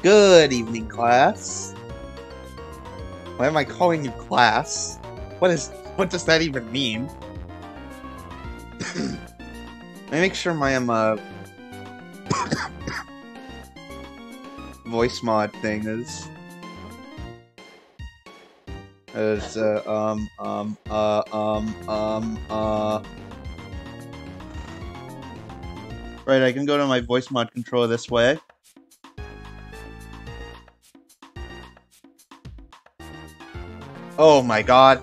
Good evening, class. Why am I calling you class? What does that even mean? Let me make sure my voice mod thing is right, I can go to my voice mod controller this way. Oh my god.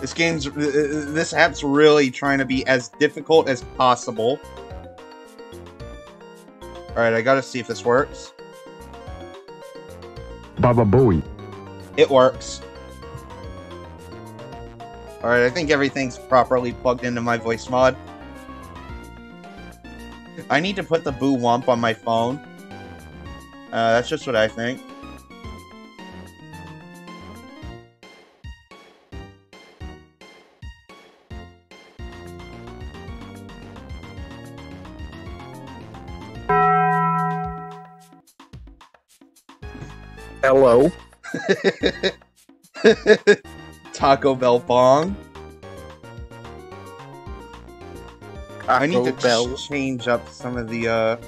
This app's really trying to be as difficult as possible. Alright, I gotta see if this works. Baba Booey. It works. Alright, I think everything's properly plugged into my voice mod. I need to put the Boo Wump on my phone. That's just what I think. Hello. Taco Bell Bong. I need to change up some of the,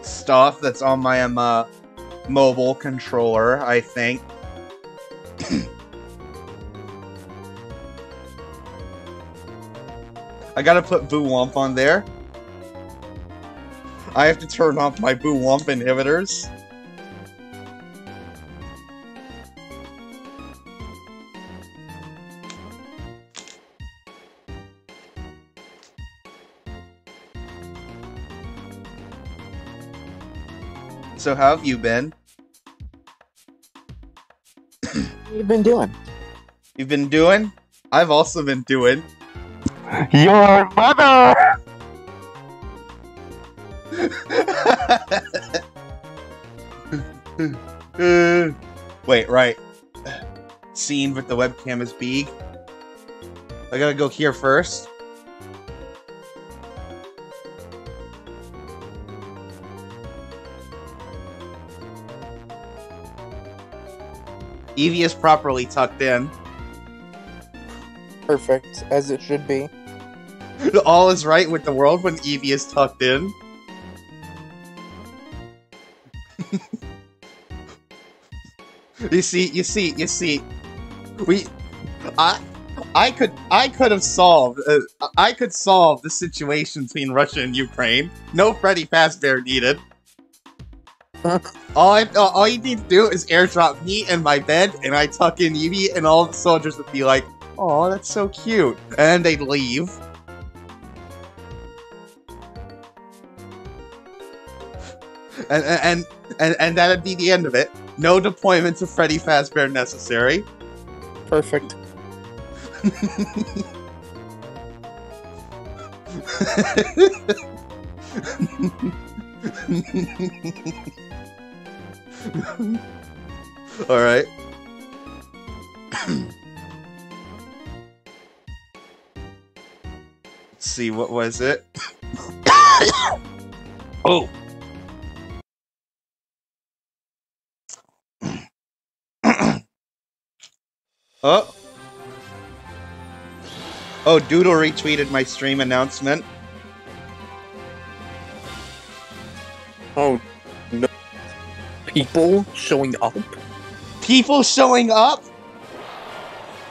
stuff that's on my, mobile controller, I think. I gotta put Boo Wump on there. I have to turn off my Boo Wump inhibitors. So how have you been? you've been doing? You've been doing? I've also been doing. Your mother! Wait, right. Scene with the webcam is big. I gotta go here first. Eevee is properly tucked in. Perfect, as it should be. All is right with the world when Eevee is tucked in. You see. I could have solved. I could solve the situation between Russia and Ukraine. No Freddy Fazbear needed. All you need to do is airdrop me in my bed, and I tuck in Eevee, and all the soldiers would be like, "Oh, that's so cute," and then they'd leave. And that'd be the end of it. No deployments of Freddy Fazbear necessary. Perfect. Alright. Let's see, what was it? Oh! Oh! Oh, Doodle retweeted my stream announcement. Oh, no. People showing up? People showing up?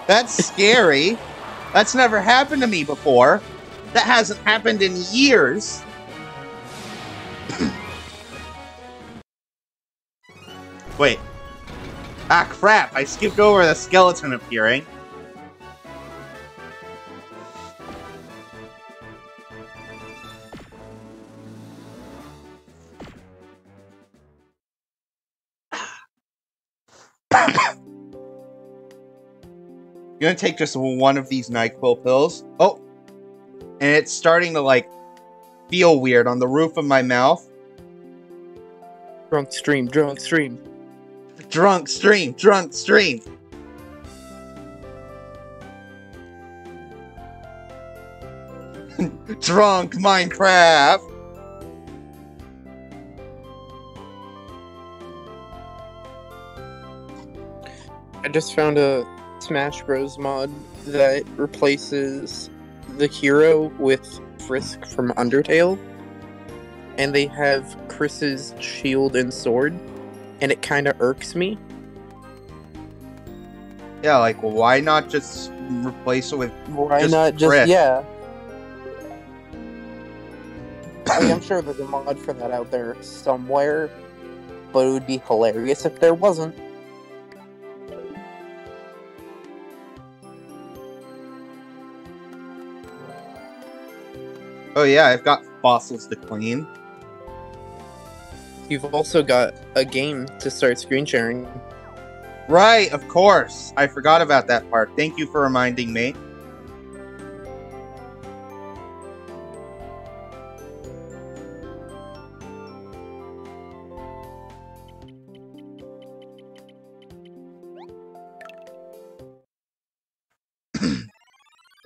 That's scary. That's never happened to me before. That hasn't happened in years. Wait. Ah, crap. I skipped over the skeleton appearing. I'm gonna take just one of these NyQuil pills. Oh! And it's starting to, like, feel weird on the roof of my mouth. Drunk stream, drunk stream. Drunk stream, drunk stream! Drunk Minecraft! I just found a Smash Bros mod that replaces the hero with Frisk from Undertale, and they have Chris's shield and sword, and it kind of irks me. Yeah, like, why not just replace it with Frisk? Yeah. I mean, I'm sure there's a mod for that out there somewhere, but it would be hilarious if there wasn't. Oh yeah, I've got fossils to clean. You've also got a game to start screen sharing. Right, of course. I forgot about that part. Thank you for reminding me.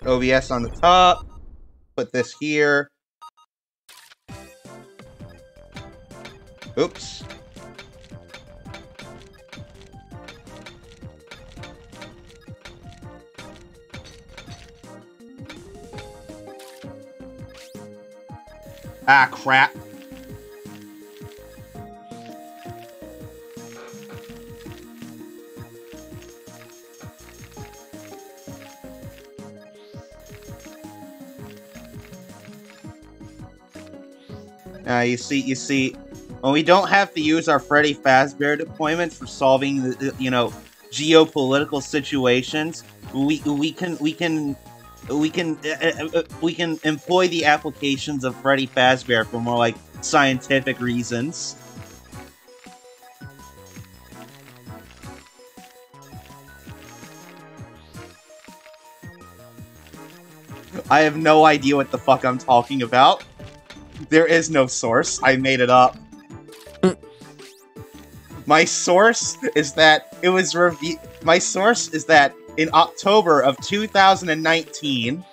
OBS on the top. Put this here. Oops. Ah, crap. You see, when we don't have to use our Freddy Fazbear deployments for solving the, geopolitical situations, we can employ the applications of Freddy Fazbear for more like scientific reasons. I have no idea what the fuck I'm talking about. There is no source. I made it up. My source is that it was My source is that in October of 2019,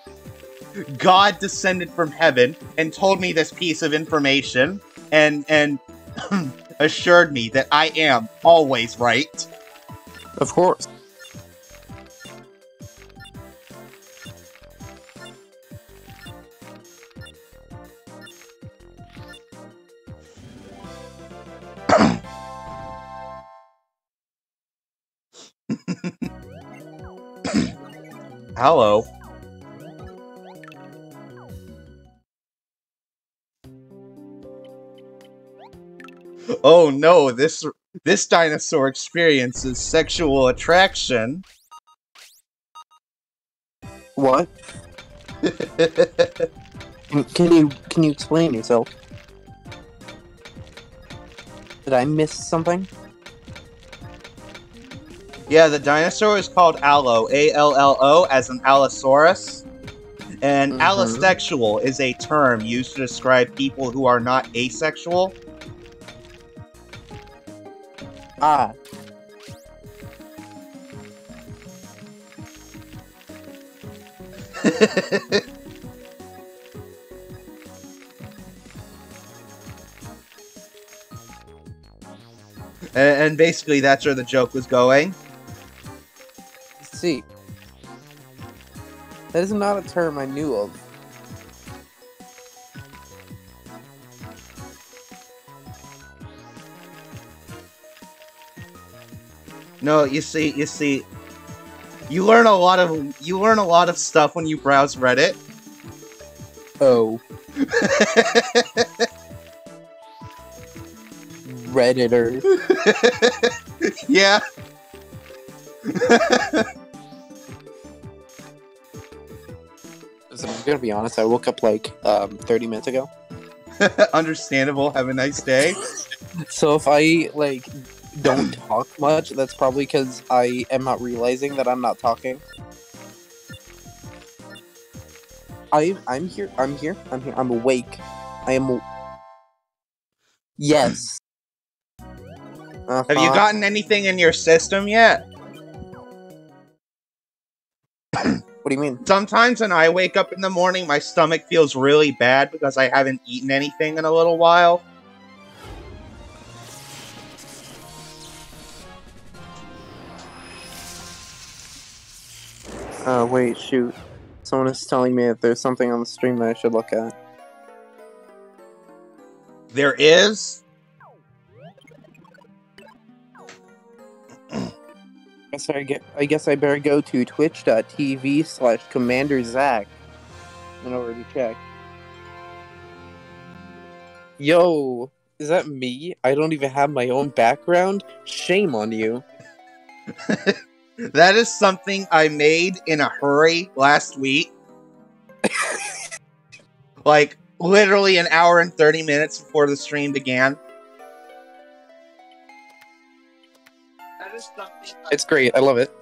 God descended from heaven and told me this piece of information and assured me that I am always right. Of course. Hello. Oh no, this dinosaur experiences sexual attraction. What? Can you explain yourself? Did I miss something? Yeah, the dinosaur is called Allo, A-L-L-O, as an Allosaurus. And allosexual is a term used to describe people who are not asexual. Ah. And basically that's where the joke was going. See. That is not a term I knew of. No, you see, you learn a lot of stuff when you browse Reddit. Oh. Redditor. Yeah. So I'm gonna be honest, I woke up like 30 minutes ago. Understandable. Have a nice day. So if I like don't talk much, that's probably because I am not realizing that I'm not talking. I'm here. I'm awake. I am. Yes. Have you gotten anything in your system yet? What do you mean? Sometimes when I wake up in the morning, my stomach feels really bad because I haven't eaten anything in a little while. Wait, shoot. Someone is telling me that there's something on the stream that I should look at. There is? I guess I better go to twitch.tv/Commander Zack in order to check. Yo, is that me? I don't even have my own background? Shame on you. That is something I made in a hurry last week. Like, literally an hour and 30 minutes before the stream began. That is something. It's great. I love it.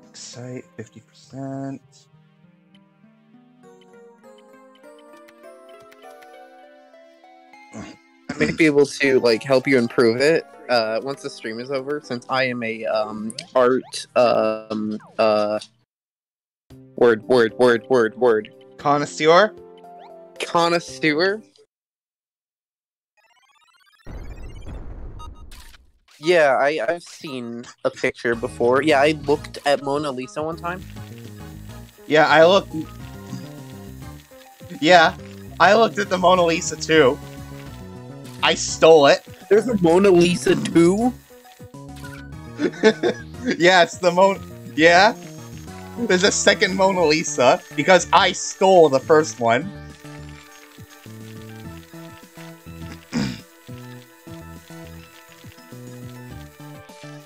Excite 50%. I may be able to like help you improve it once the stream is over, since I am a art word Connoisseur? connoisseur. Yeah, I've seen a picture before. Yeah, I looked at Mona Lisa one time. Yeah, I looked at the Mona Lisa too. I stole it. There's a Mona Lisa too? Yeah, it's the Yeah. There's a second Mona Lisa, because I stole the first one.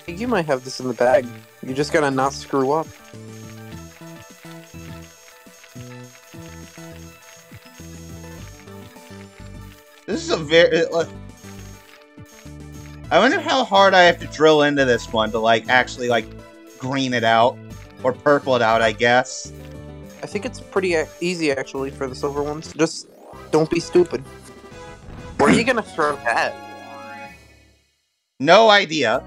You might have this in the bag. You just gotta not screw up. This is a very... I wonder how hard I have to drill into this one to, like, actually, like, green it out. Or purple it out, I guess. I think it's pretty easy, actually, for the silver ones. Just don't be stupid. Where are you gonna throw that? No idea.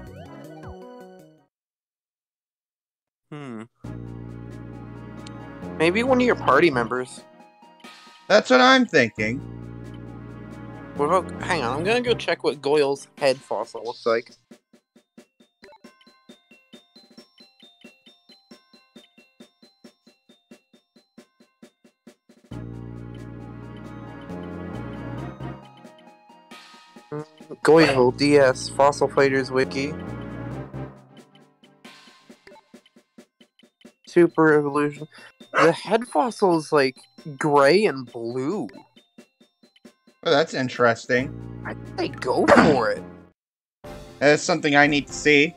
Maybe one of your party members. That's what I'm thinking. What about... Hang on, I'm gonna go check what Goyle's head fossil looks like. Goyle, DS, Fossil Fighters Wiki. Super Evolution. The head fossil is like gray and blue. Oh, that's interesting. I think they go for it. That's something I need to see.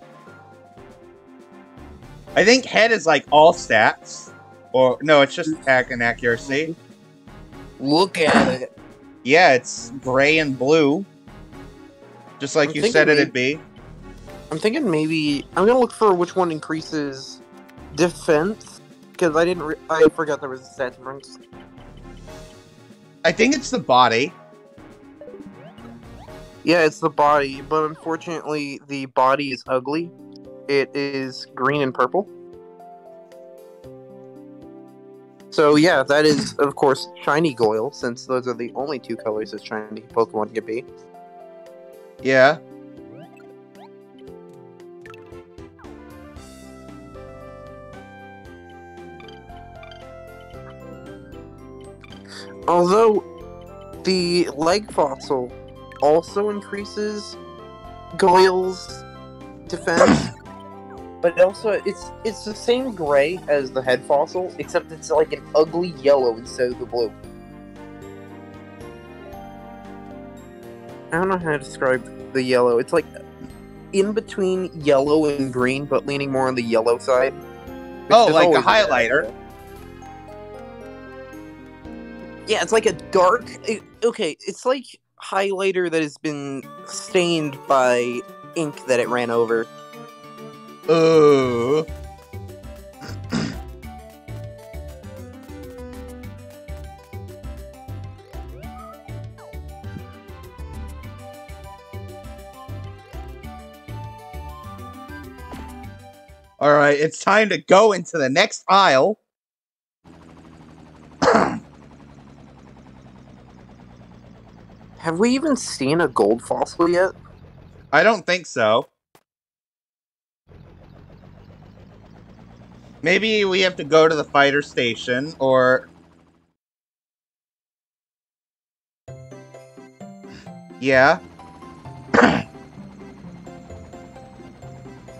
I think head is like all stats. Or, no, it's just attack and accuracy. Look at it. Yeah, it's gray and blue. Just like you said it'd be. I'm thinking maybe... I'm gonna look for which one increases defense. Because I forgot there was a stat difference. I think it's the body. Yeah, it's the body, but unfortunately the body is ugly. It is green and purple. So yeah, that is, of course, shiny Goyle, since those are the only two colors that shiny Pokemon can be. Yeah. Although, the leg fossil also increases Goyle's defense, but also it's the same gray as the head fossil, except it's like an ugly yellow instead of the blue. I don't know how to describe the yellow. It's like in between yellow and green, but leaning more on the yellow side. Oh, like a highlighter. Yeah, it's like a dark... Okay, it's like highlighter that has been stained by ink that it ran over. Alright, it's time to go into the next aisle. Have we even seen a gold fossil yet? I don't think so. Maybe we have to go to the fighter station, or... Yeah.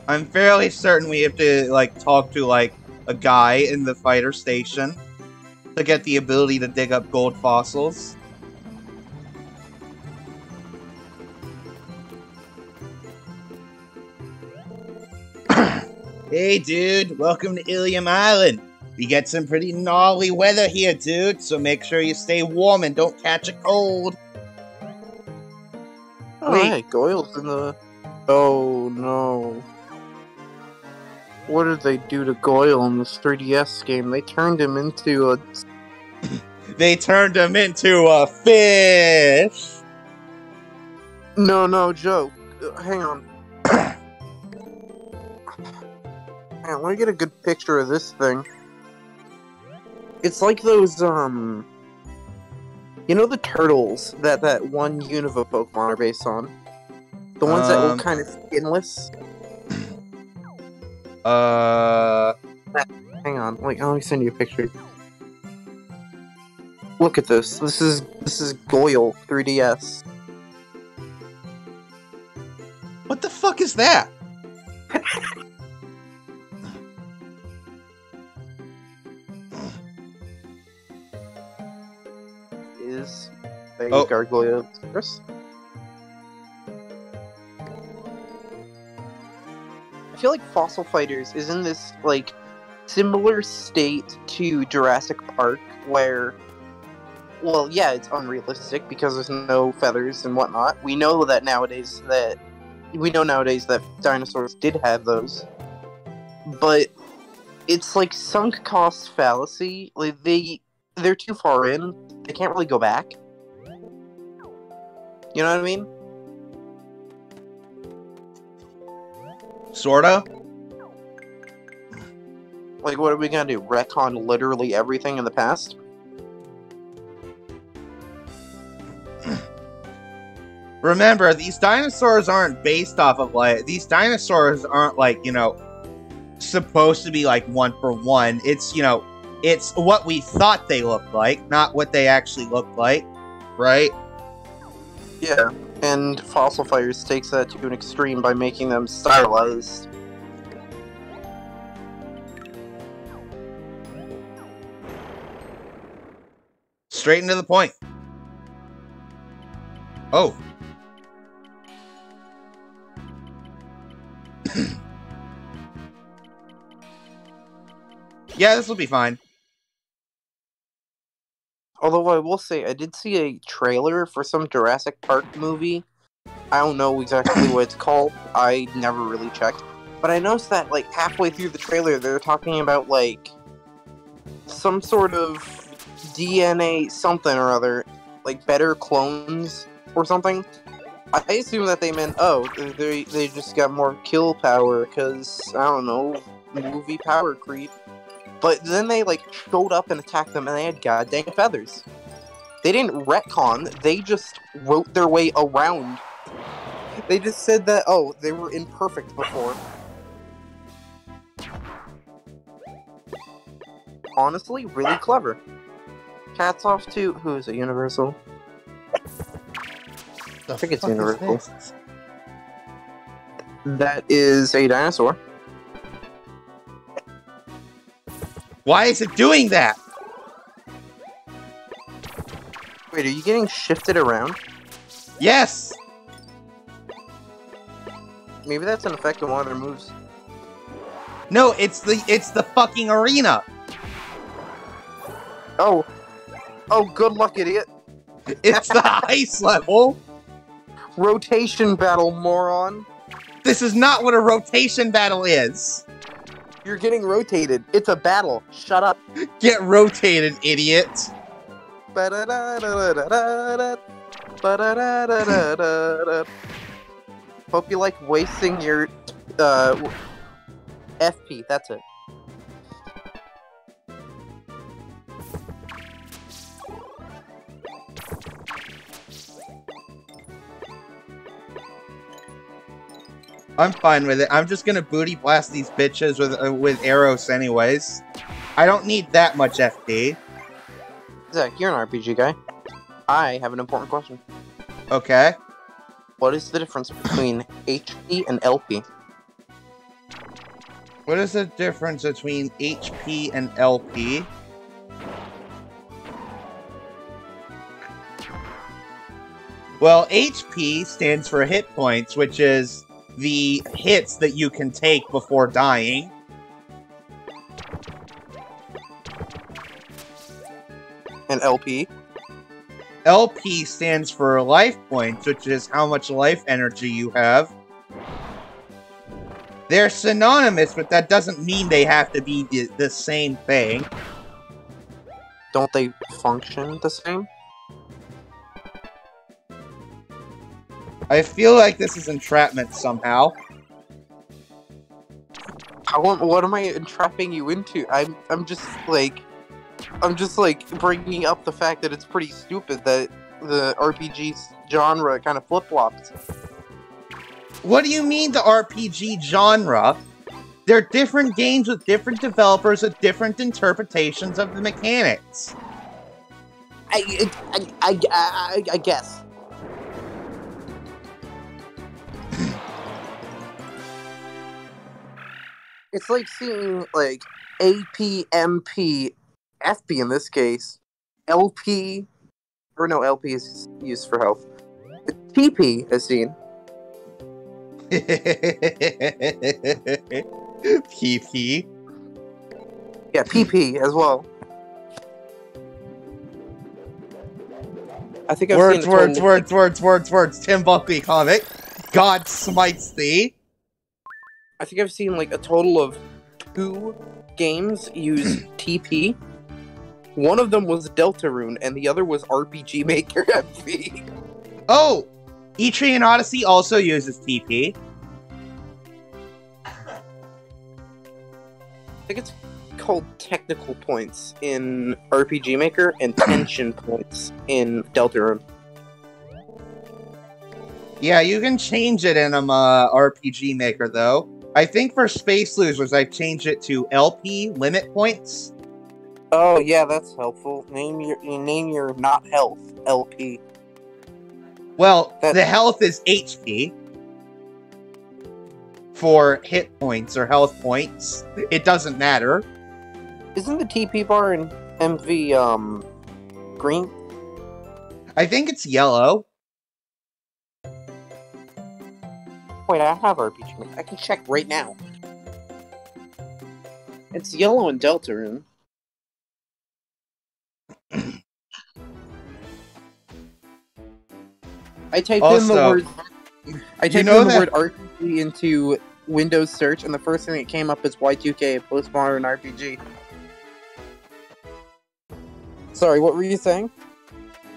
I'm fairly certain we have to, like, talk to, like, a guy in the fighter station to get the ability to dig up gold fossils. Hey, dude, welcome to Ilium Island. We get some pretty gnarly weather here, dude, so make sure you stay warm and don't catch a cold. Wait, hey, Goyle's in the... Oh, no. What did they do to Goyle in this 3DS game? They turned him into a... They turned him into a fish! No, Joe. Hang on. Man, let me get a good picture of this thing. It's like those, You know the turtles that one Unova Pokemon are based on? The ones that look kind of skinless? Hang on, let me send you a picture. Look at this. This is Goyle 3DS. What the fuck is that? Is a Gargoyle Chris? I feel like Fossil Fighters is in this, like, similar state to Jurassic Park, where, well, yeah, it's unrealistic because there's no feathers and whatnot. We know nowadays that dinosaurs did have those, but it's like sunk cost fallacy. Like they're too far in. They can't really go back. You know what I mean? Sorta. Like, what are we gonna do? Retcon literally everything in the past? Remember, these dinosaurs aren't based off of, like, these dinosaurs aren't, like, you know, supposed to be, like, one for one. It's, you know, it's what we thought they looked like, not what they actually looked like, right? Yeah, and Fossil Fires takes that to an extreme by making them stylized. Straight into the point. Oh. Yeah, this will be fine. Although I will say, I did see a trailer for some Jurassic Park movie. I don't know exactly what it's called. I never really checked. But I noticed that, like, halfway through the trailer, they're talking about, like, some sort of DNA something or other. Like, better clones or something. I assume that they meant, oh, they just got more kill power because, I don't know, movie power creep. But then they, like, showed up and attacked them and they had goddamn feathers. They didn't retcon, they just wrote their way around. They just said that, oh, they were imperfect before. Honestly, really clever. Hats off to, who is it, Universal? I think it's Universal. That is a dinosaur. Why is it doing that? Wait, are you getting shifted around? Yes! Maybe that's an effect of one of their moves. No, it's the fucking arena. Oh. Oh, good luck, idiot. It's the ice level. Rotation battle, moron. This is not what a rotation battle is. You're getting rotated. It's a battle. Shut up. Get rotated, idiot. Hope you like wasting your FP. That's it. I'm fine with it. I'm just gonna booty blast these bitches with arrows anyways. I don't need that much FP. Zack, you're an RPG guy. I have an important question. Okay. What is the difference between HP and LP? What is the difference between HP and LP? Well, HP stands for hit points, which is the hits that you can take before dying. And LP? LP stands for life points, which is how much life energy you have. They're synonymous, but that doesn't mean they have to be the same thing. Don't they function the same? I feel like this is entrapment somehow. What am I entrapping you into? I'm just like bringing up the fact that it's pretty stupid that the RPG genre kind of flip-flops. What do you mean the RPG genre? They're different games with different developers with different interpretations of the mechanics. I guess. It's like seeing, like, AP, MP, FP in this case, LP, or no, LP is used for health. TP is seen. PP. Yeah, PP as well. I think I've seen words. Tim Buckley comic. God smites thee. I think I've seen like a total of 2 games use TP. One of them was Deltarune, and the other was RPG Maker MV. Oh! Etrian Odyssey also uses TP. I think it's called technical points in RPG Maker and tension points in Deltarune. Yeah, you can change it in RPG Maker, though. I think for Space Losers, I've changed it to LP, limit points. Oh, yeah, that's helpful. Name your not health, LP. Well, the health is HP. For hit points or health points. It doesn't matter. Isn't the TP bar in MV, green? I think it's yellow. Wait, I have RPG Maker. I can check right now. It's yellow in Deltarune. I typed in the word RPG into Windows search, and the first thing that came up is Y2K, Postmodern RPG. Sorry, what were you saying?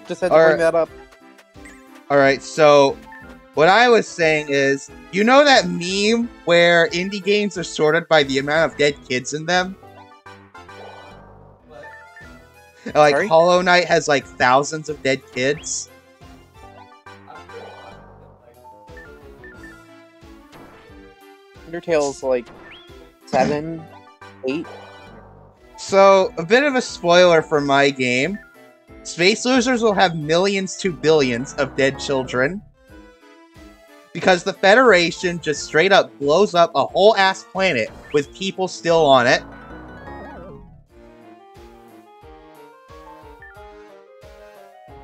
Just had to bring that up. Alright, so what I was saying is, you know that meme where indie games are sorted by the amount of dead kids in them? Like, Sorry? Hollow Knight has like thousands of dead kids. Undertale's like 7, 8. So, a bit of a spoiler for my game. Space Losers will have millions to billions of dead children. Because the Federation just straight up blows up a whole ass planet with people still on it.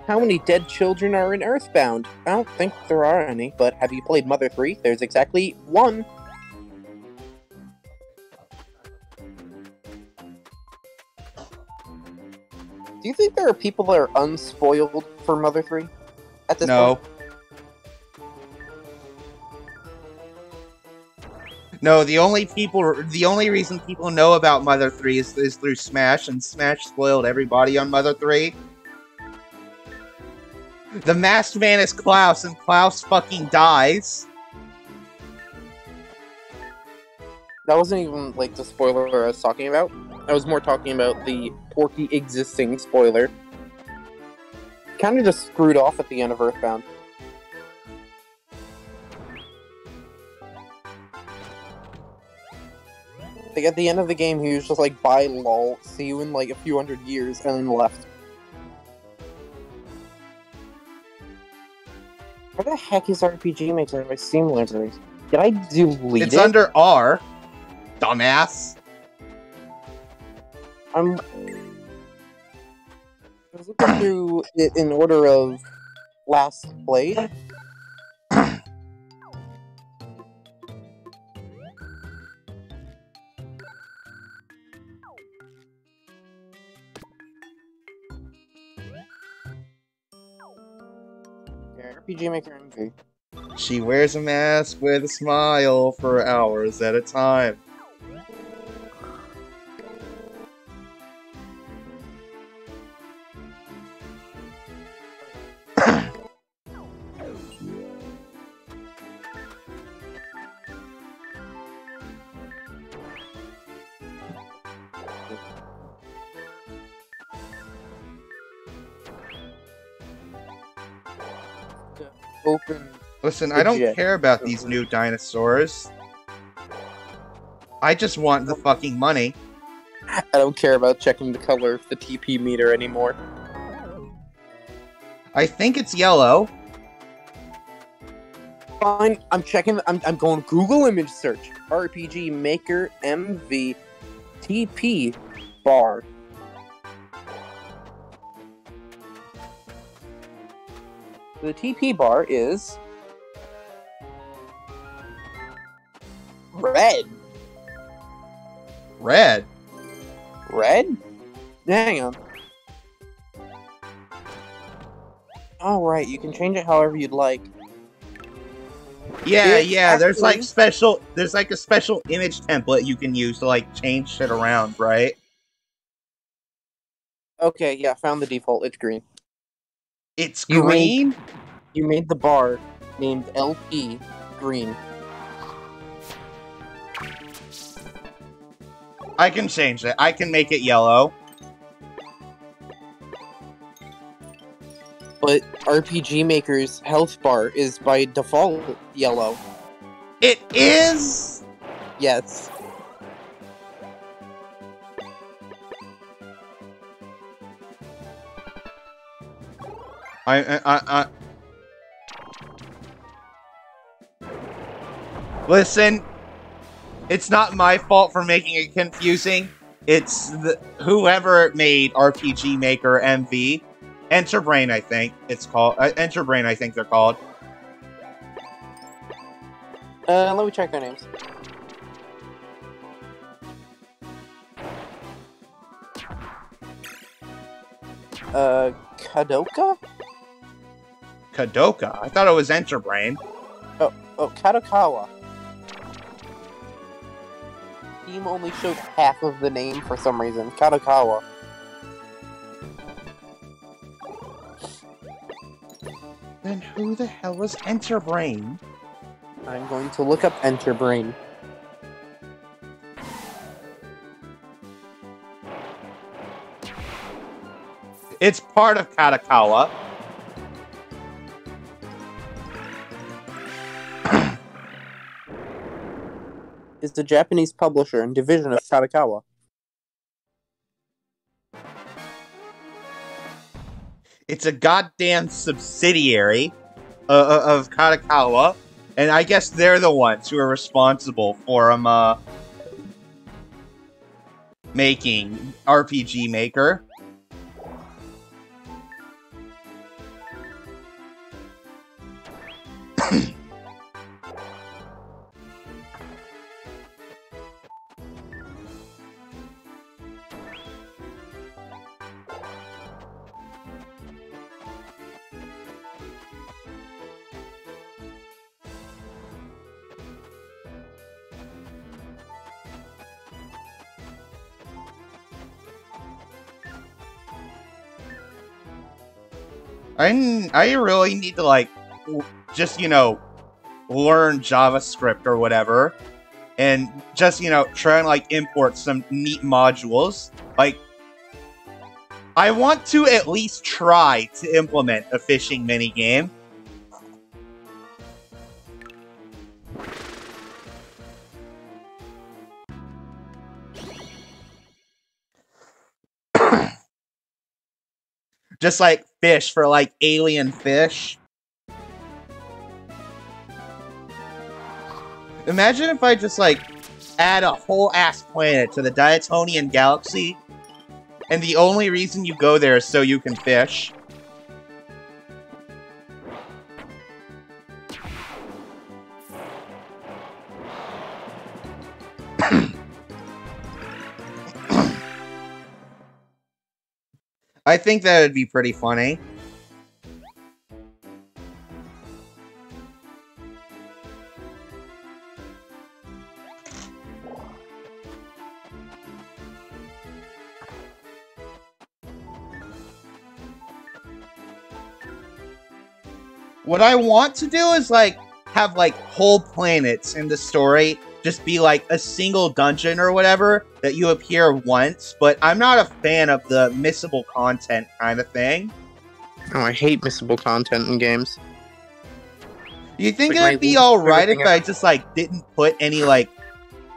How many dead children are in Earthbound? I don't think there are any, but have you played Mother 3? There's exactly 1. Do you think there are people that are unspoiled for Mother 3 at this point? No, the only reason people know about Mother 3 is through Smash, and Smash spoiled everybody on Mother 3. The masked man is Klaus, and Klaus fucking dies. That wasn't even, like, the spoiler I was talking about. I was more talking about the Porky existing spoiler. Kinda just screwed off at the end of Earthbound. Like, at the end of the game, he was just like, bye lol, see you in like a few hundred years, and then left. Where the heck is RPG Maker in my Steam library? Did I delete it? It's under R, dumbass. I was looking through it in order of last played. RPG Maker MV. She wears a mask with a smile for hours at a time. Open. Listen, I don't care about these new dinosaurs. I just want the fucking money. I don't care about checking the color of the TP meter anymore. I think it's yellow. Fine, I'm checking. I'm going Google image search. RPG Maker MV TP bar. The TP bar is red. Red? Red? Hang on. Oh, right, you can change it however you'd like. Yeah, It's yeah. There's like actually- a special image template you can use to like change shit around, right? Okay, yeah, found the default. It's green. It's You made green. you made the bar named LP green. I can change it. I can make it yellow. But RPG Maker's health bar is by default yellow. It is. Yes. I. Listen, it's not my fault for making it confusing. It's whoever made RPG Maker MV. Enterbrain, I think it's called. Enterbrain, I think they're called. Let me check their names. Kadoka? Kadoka? I thought it was Enterbrain. Oh, Kadokawa. Team only showed half of the name for some reason. Kadokawa. Then who the hell was Enterbrain? I'm going to look up Enterbrain. It's part of Kadokawa. It's a Japanese publisher and division of Kadokawa. It's a goddamn subsidiary of Kadokawa, and I guess they're the ones who are responsible for making RPG Maker. I really need to, like, just, you know, learn JavaScript or whatever, and just, you know, try and, like, import some neat modules. Like, I want to at least try to implement a fishing minigame. Just like fish for like alien fish. Imagine if I just like add a whole ass planet to the Diatonian galaxy, and the only reason you go there is so you can fish. I think that would be pretty funny. What I want to do is, like, have, like, whole planets in the story just be, like, a single dungeon or whatever that you appear once, but I'm not a fan of the missable content kind of thing. Oh, I hate missable content in games. Do you think Like, it'd be alright if I just, like, didn't put any, like,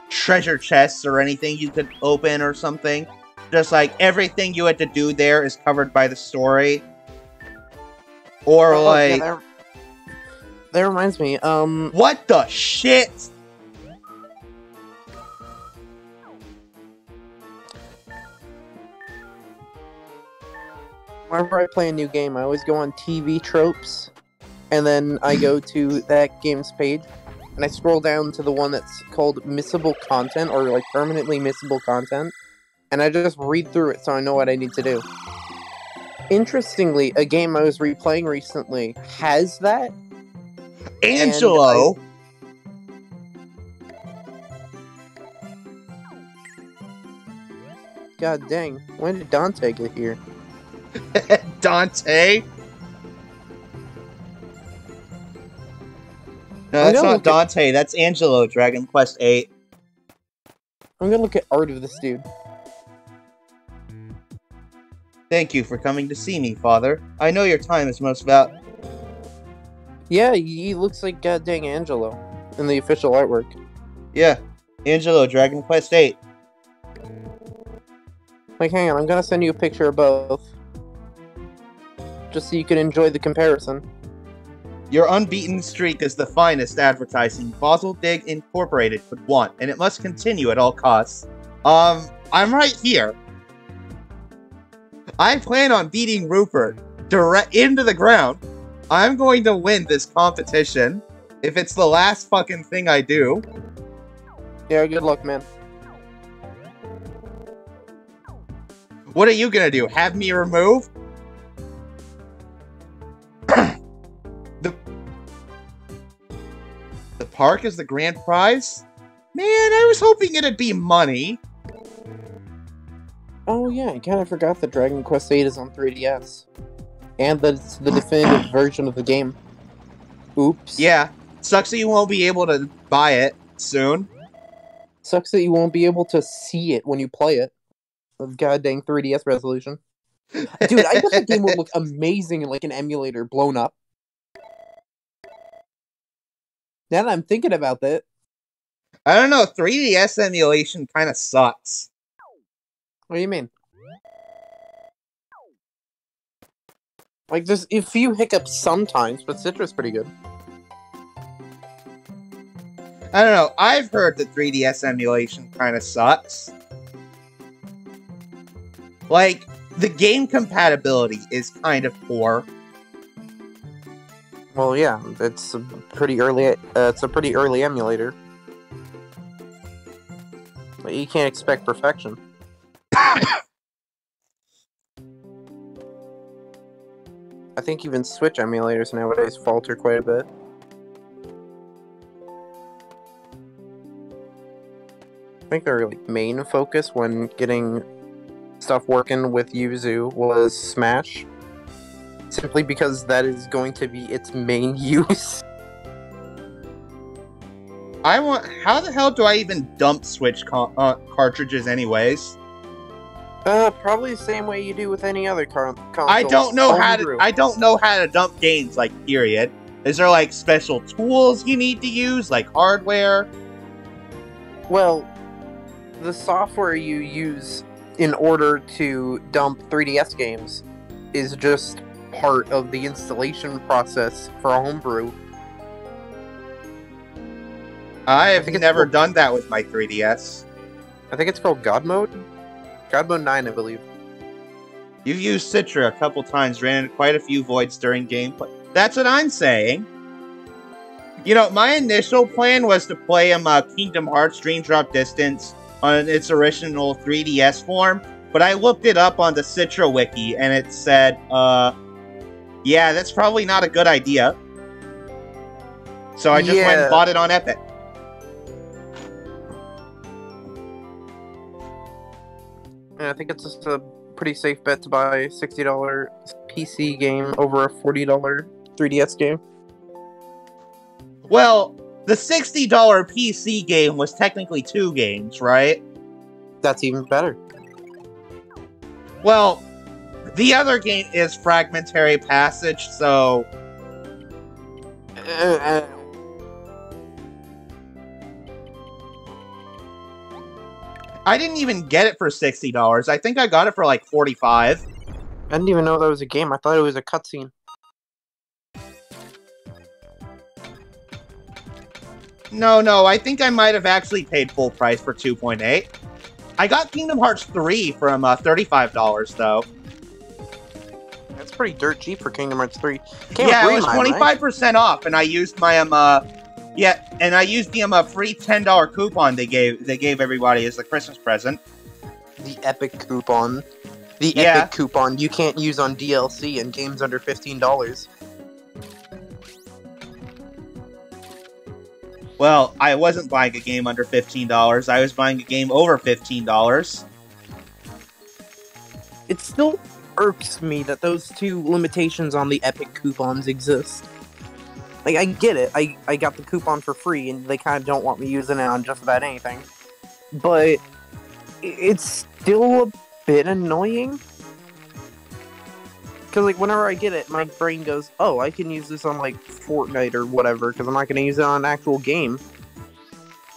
treasure chests or anything you could open or something? Just, like, everything you had to do there is covered by the story? Or, like... Yeah, that reminds me, What the shit? whenever I play a new game, I always go on TV tropes, and then I go to that game's page, and I scroll down to the one that's called missable content, or like permanently missable content, and I just read through it so I know what I need to do. Interestingly, a game I was replaying recently has that. Angelo! God dang. When did Dante get here? Dante? No, I'm that's gonna not look at- Dante. That's Angelo, Dragon Quest 8. I'm gonna look at art of this dude. Thank you for coming to see me, Father. I know your time is most valuable. Yeah, he looks like God dang Angelo in the official artwork. Yeah, Angelo, Dragon Quest 8. Like, hang on, I'm gonna send you a picture of both. Just so you can enjoy the comparison. Your unbeaten streak is the finest advertising Fossil Dig Incorporated could want, and it must continue at all costs. I'm right here. I plan on beating Rupert direct into the ground. I'm going to win this competition if it's the last fucking thing I do. Yeah, good luck, man. What are you gonna do? Have me remove? The park is the grand prize? Man, I was hoping it'd be money. Oh yeah, I kind of forgot that Dragon Quest VIII is on 3DS. And that it's the definitive version of the game. Oops. Yeah, sucks that you won't be able to buy it soon. Sucks that you won't be able to see it when you play it. Of goddamn 3DS resolution. Dude, I bet the game would look amazing in like an emulator blown up. Now that I'm thinking about that. I don't know, 3DS emulation kind of sucks. What do you mean? Like, there's a few hiccups sometimes, but Citra's pretty good. I don't know, I've heard that 3DS emulation kind of sucks. Like, the game compatibility is kind of poor. Well, yeah, it's a pretty early emulator. But you can't expect perfection. I think even Switch emulators nowadays falter quite a bit. I think their like, main focus when getting stuff working with Yuzu was Smash. Simply because that is going to be its main use. How the hell do I even dump Switch cartridges anyways? Probably the same way you do with any other console. I don't know how to dump games, like, period. Is there, like, special tools you need to use, like hardware? Well, the software you use in order to dump 3DS games is just part of the installation process for a homebrew. I have never done that with my 3DS. I think it's called God Mode? God Mode 9, I believe. You've used Citra a couple times, ran into quite a few voids during gameplay. That's what I'm saying. You know, my initial plan was to play Kingdom Hearts Dream Drop Distance on its original 3DS form, but I looked it up on the Citra wiki, and it said, yeah, that's probably not a good idea. So I just went and bought it on Epic. And I think it's just a pretty safe bet to buy a $60 PC game over a $40 3DS game. Well, the $60 PC game was technically 2 games, right? That's even better. Well, the other game is Fragmentary Passage, so... I didn't even get it for $60. I think I got it for like $45. I didn't even know that was a game. I thought it was a cutscene. No, I think I might have actually paid full price for 2.8. I got Kingdom Hearts 3 from $35, though. That's pretty dirt cheap for Kingdom Hearts 3. Yeah, it was 25% off, and I used my I used the free $10 coupon they gave everybody as a Christmas present. The epic coupon. The epic coupon you can't use on DLC and games under $15. Well, I wasn't buying a game under $15. I was buying a game over $15. it still irks me that those two limitations on the epic coupons exist. Like, I get it. I got the coupon for free, and they kind of don't want me using it on just about anything. But it's still a bit annoying. Because, like, whenever I get it, my brain goes, oh, I can use this on, like, Fortnite or whatever, because I'm not going to use it on an actual game.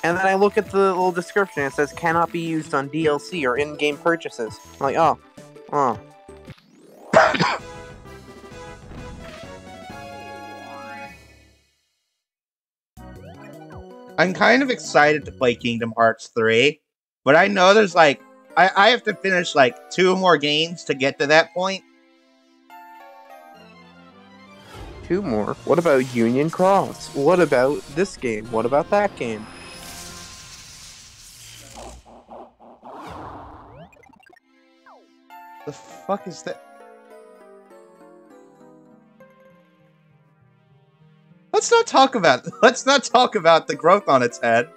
And then I look at the little description, it says, cannot be used on DLC or in-game purchases. I'm like, oh. I'm kind of excited to play Kingdom Hearts 3, but I know there's like, I have to finish like 2 more games to get to that point. 2 more? What about Union Cross? What about this game? What about that game? The fuck is that? Let's not talk about the growth on its head.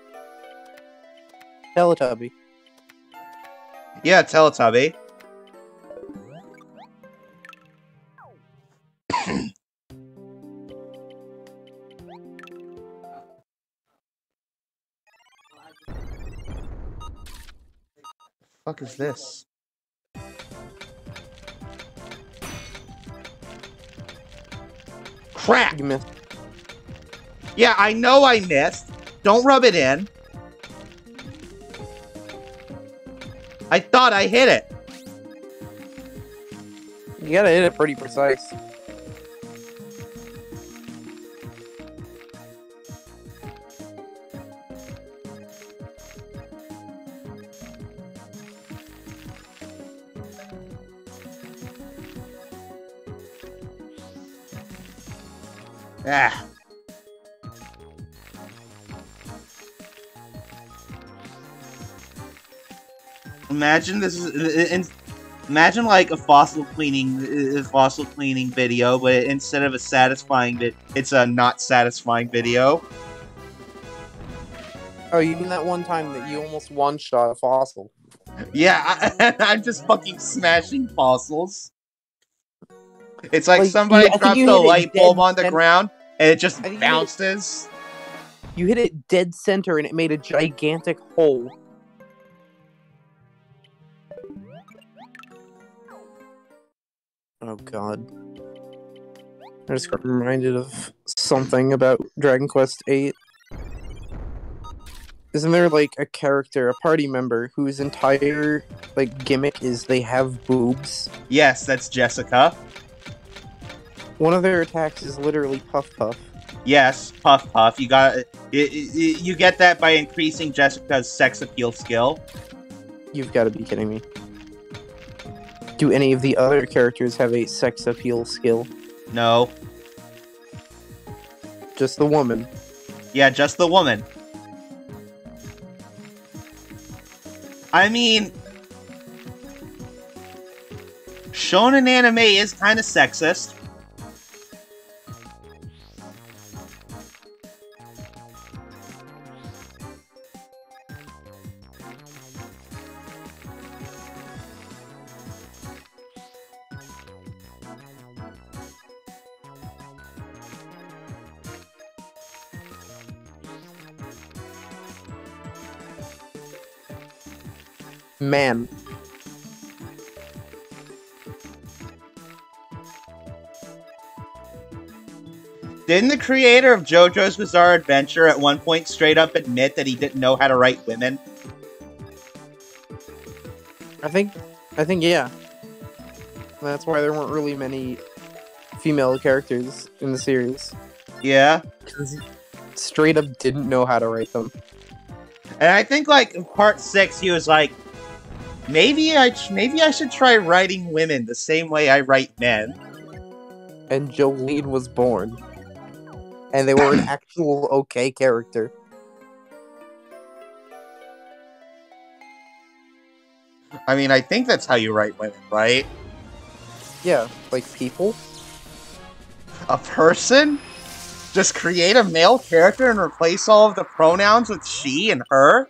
Teletubby. Yeah, Teletubby. Fuck is this? Crap! You missed. Yeah, I know I missed. Don't rub it in. I thought I hit it. You gotta hit it pretty precise. Ah. Imagine this is imagine like a fossil cleaning video, but instead of a satisfying bit, it's a not satisfying video. Oh, you mean that one time that you almost one-shot a fossil? Yeah, I'm just fucking smashing fossils. It's like somebody dropped a light bulb on the ground, and it just bounces. You hit it dead center, and it made a gigantic hole. Oh god. I just got reminded of something about Dragon Quest VIII. Isn't there, like, a character, a party member, whose entire, like, gimmick is they have boobs? Yes, that's Jessica. One of their attacks is literally Puff Puff. Yes, Puff Puff. You you get that by increasing Jessica's sex appeal skill. You've got to be kidding me. Do any of the other characters have a sex appeal skill? No. Just the woman. Yeah, just the woman. I mean, shonen anime is kind of sexist. Man. Didn't the creator of JoJo's Bizarre Adventure at one point straight up admit that he didn't know how to write women? I think yeah. That's why there weren't really many female characters in the series. Yeah. Because he straight up didn't know how to write them. And I think, like, in part 6, he was like, maybe I should try writing women the same way I write men. And Jolene was born. And they were an actual okay character. I mean, I think that's how you write women, right? Yeah, like people. A person? Just create a male character and replace all of the pronouns with she and her?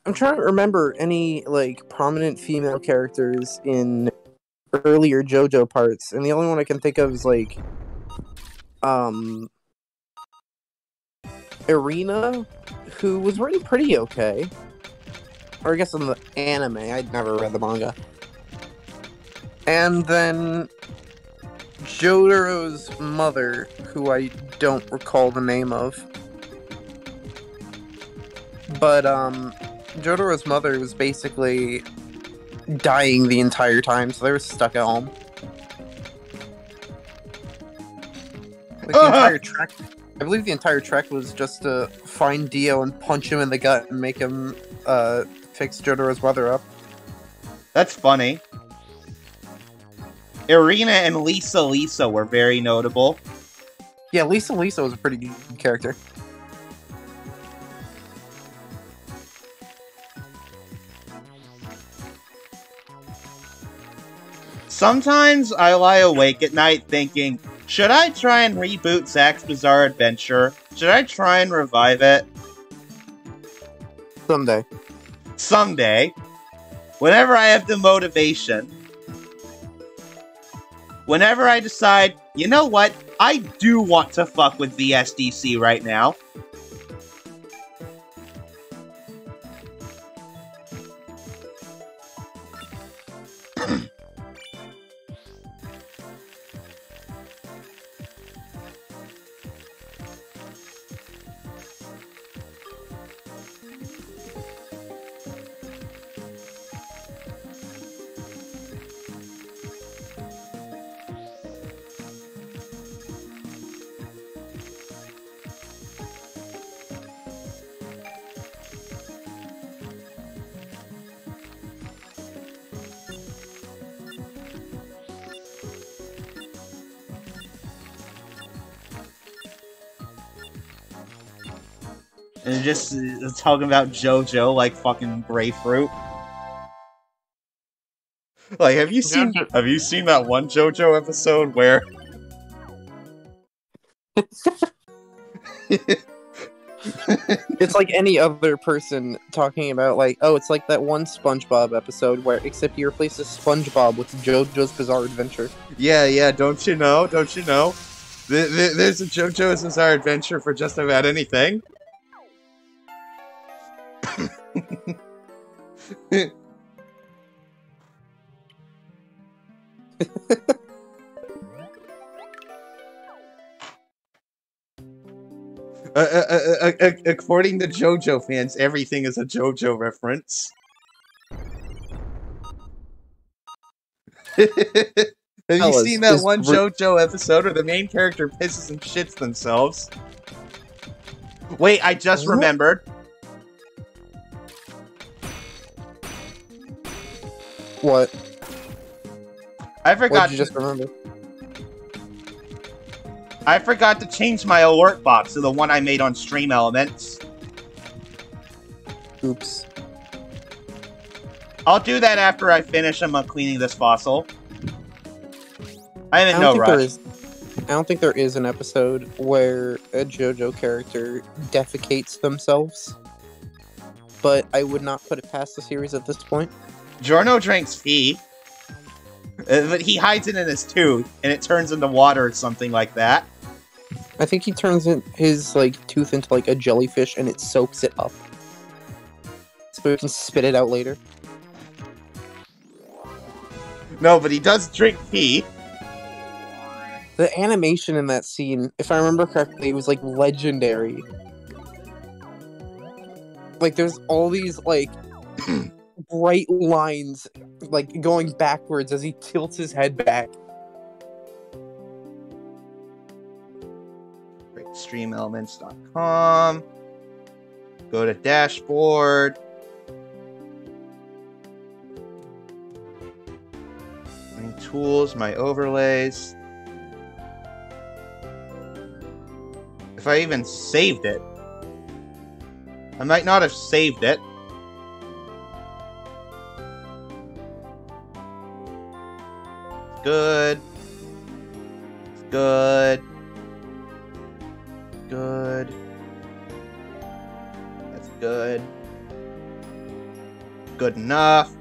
I'm trying to remember any like prominent female characters in earlier JoJo parts, and the only one I can think of is like Irina, who was written pretty okay. Or I guess in the anime, I'd never read the manga. And then Jotaro's mother, who I don't recall the name of. But Jotaro's mother was basically dying the entire time, so they were stuck at home. Like the entire trek, I believe the entire trek was just to find Dio and punch him in the gut and make him fix Jotaro's mother up. That's funny. Irina and Lisa were very notable. Yeah, Lisa was a pretty good character. Sometimes I lie awake at night thinking, should I try and reboot Zack's Bizarre Adventure? Should I try and revive it? Someday. Someday. Whenever I have the motivation. Whenever I decide, you know what? I do want to fuck with VSDC right now. And just talking about JoJo like fucking grapefruit. Like, have you seen that one JoJo episode where it's like any other person talking about like, oh, it's like that one SpongeBob episode where except you replace SpongeBob with JoJo's Bizarre Adventure. Yeah, don't you know? There's a JoJo's Bizarre Adventure for just about anything. According to JoJo fans, everything is a JoJo reference. Have you seen that one JoJo episode where the main character pisses and shits themselves? Wait, I just remembered. What? I forgot. What did you just remember? I forgot to change my alert box to the one I made on Stream Elements. Oops. I'll do that after I finish cleaning this fossil. I am in no rush. I don't think there is an episode where a JoJo character defecates themselves. But I would not put it past the series at this point. Giorno drinks pee. But he hides it in his tooth, and it turns into water or something like that. I think he turns his like tooth into like a jellyfish, and it soaks it up, so he can spit it out later. No, but he does drink pee. The animation in that scene, if I remember correctly, it was like legendary. Like there's all these like bright lines like going backwards as he tilts his head back. StreamElements.com. Go to dashboard. My tools, my overlays. If I even saved it. I might not have saved it. Good. Good. Good. That's good. Good enough.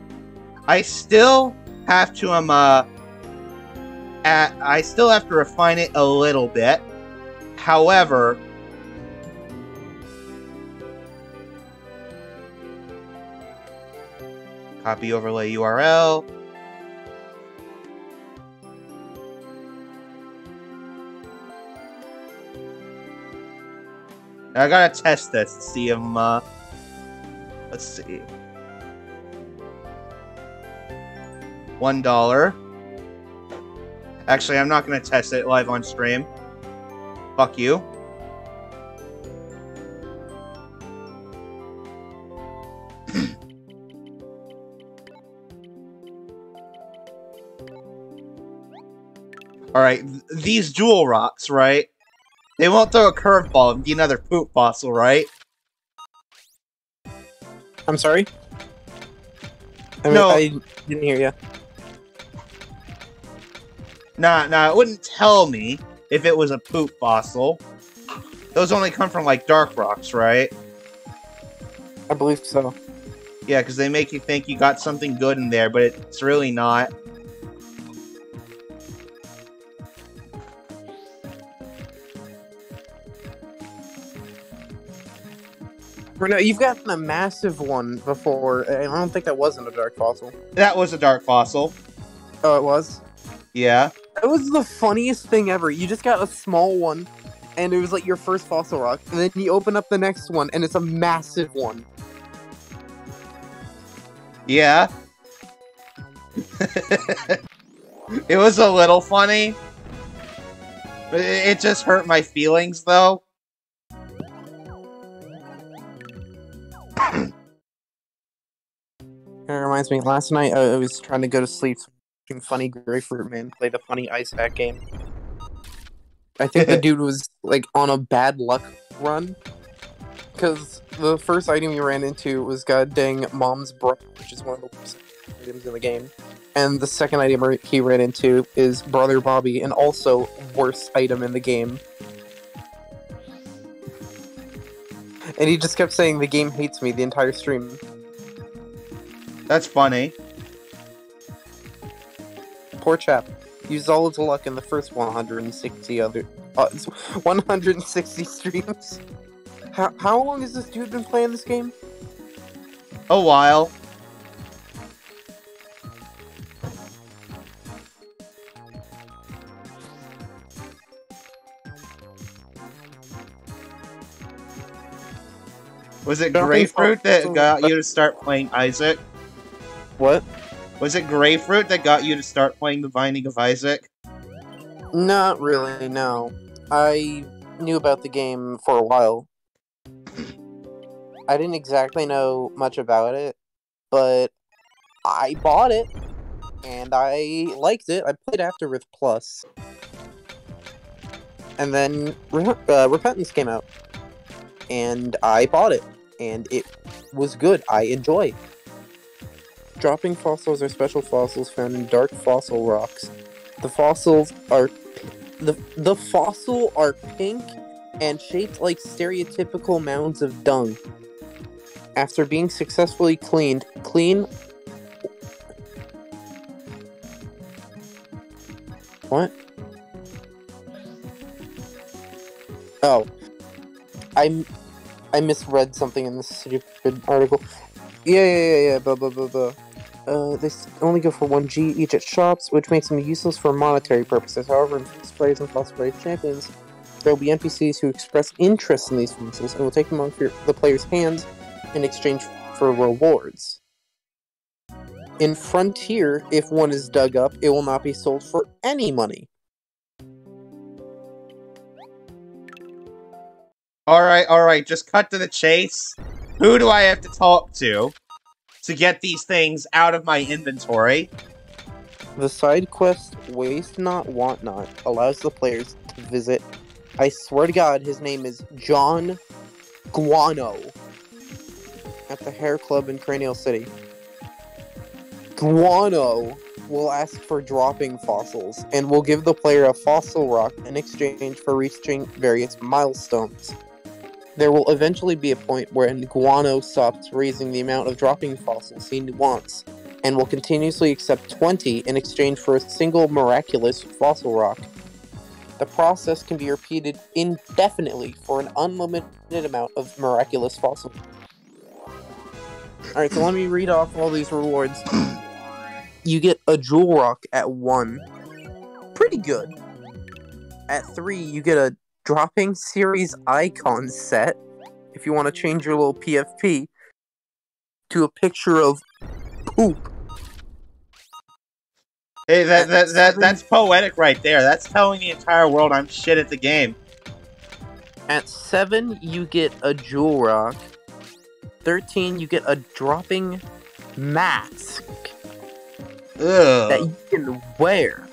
I still have to I still have to refine it a little bit. However, copy overlay URL. I gotta test this to see if let's see. $1. Actually, I'm not gonna test it live on stream. Fuck you. Alright, these jewel rocks, right? They won't throw a curveball and be another poop fossil, right? I'm sorry? No. I didn't hear you. Nah, it wouldn't tell me if it was a poop fossil. Those only come from, like, dark rocks, right? I believe so. Yeah, because they make you think you got something good in there, but it's really not. No, you've gotten a massive one before. I don't think that wasn't a dark fossil. That was a dark fossil. Oh, it was? Yeah. That was the funniest thing ever. You just got a small one, and it was like your first fossil rock, and then you open up the next one, and it's a massive one. Yeah. It was a little funny. It just hurt my feelings, though. It reminds me, last night I was trying to go to sleep watching Funny Grapefruit Man play the Funny Ice Pack game. I think the dude was, like, on a bad luck run. Because the first item he ran into was god dang Mom's Brother, which is one of the worst items in the game. And the second item he ran into is Brother Bobby, and also worst item in the game. And he just kept saying the game hates me the entire stream. That's funny. Poor chap. Used all his luck in the first 160 streams. How long has this dude been playing this game? A while. Was it Grapefruit that got you to start playing Isaac? What? Was it Grapefruit that got you to start playing The Binding of Isaac? Not really, no. I knew about the game for a while. I didn't exactly know much about it, but I bought it, and I liked it. I played Afterward Plus. And then Repentance came out, and I bought it, and it was good. I enjoy. Dropping fossils are special fossils found in dark fossil rocks. The fossils are the fossil are pink and shaped like stereotypical mounds of dung. After being successfully clean. What? Oh, I misread something in this stupid article. Yeah. Blah. They only go for 1G each at shops, which makes them useless for monetary purposes. However, in fixed players and false players champions, there will be NPCs who express interest in these fossils and will take them off the player's hands in exchange for rewards. In Frontier, if one is dug up, it will not be sold for any money. Alright, just cut to the chase. Who do I have to talk to get these things out of my inventory? The side quest Waste Not, Want Not allows the players to visit, I swear to God, his name is John Guano, at the Hair Club in Cranial City. Guano will ask for dropping fossils, and will give the player a fossil rock in exchange for reaching various milestones. There will eventually be a point where Guano stops raising the amount of dropping fossils he wants, and will continuously accept 20 in exchange for a single miraculous fossil rock. The process can be repeated indefinitely for an unlimited amount of miraculous fossils. Alright, so let me read off all these rewards. You get a jewel rock at 1. Pretty good. At 3, you get a dropping series icon set. If you want to change your little PFP to a picture of poop. Hey, that's poetic right there. That's telling the entire world I'm shit at the game. At 7, you get a jewel rock. 13, you get a dropping mask that you can wear.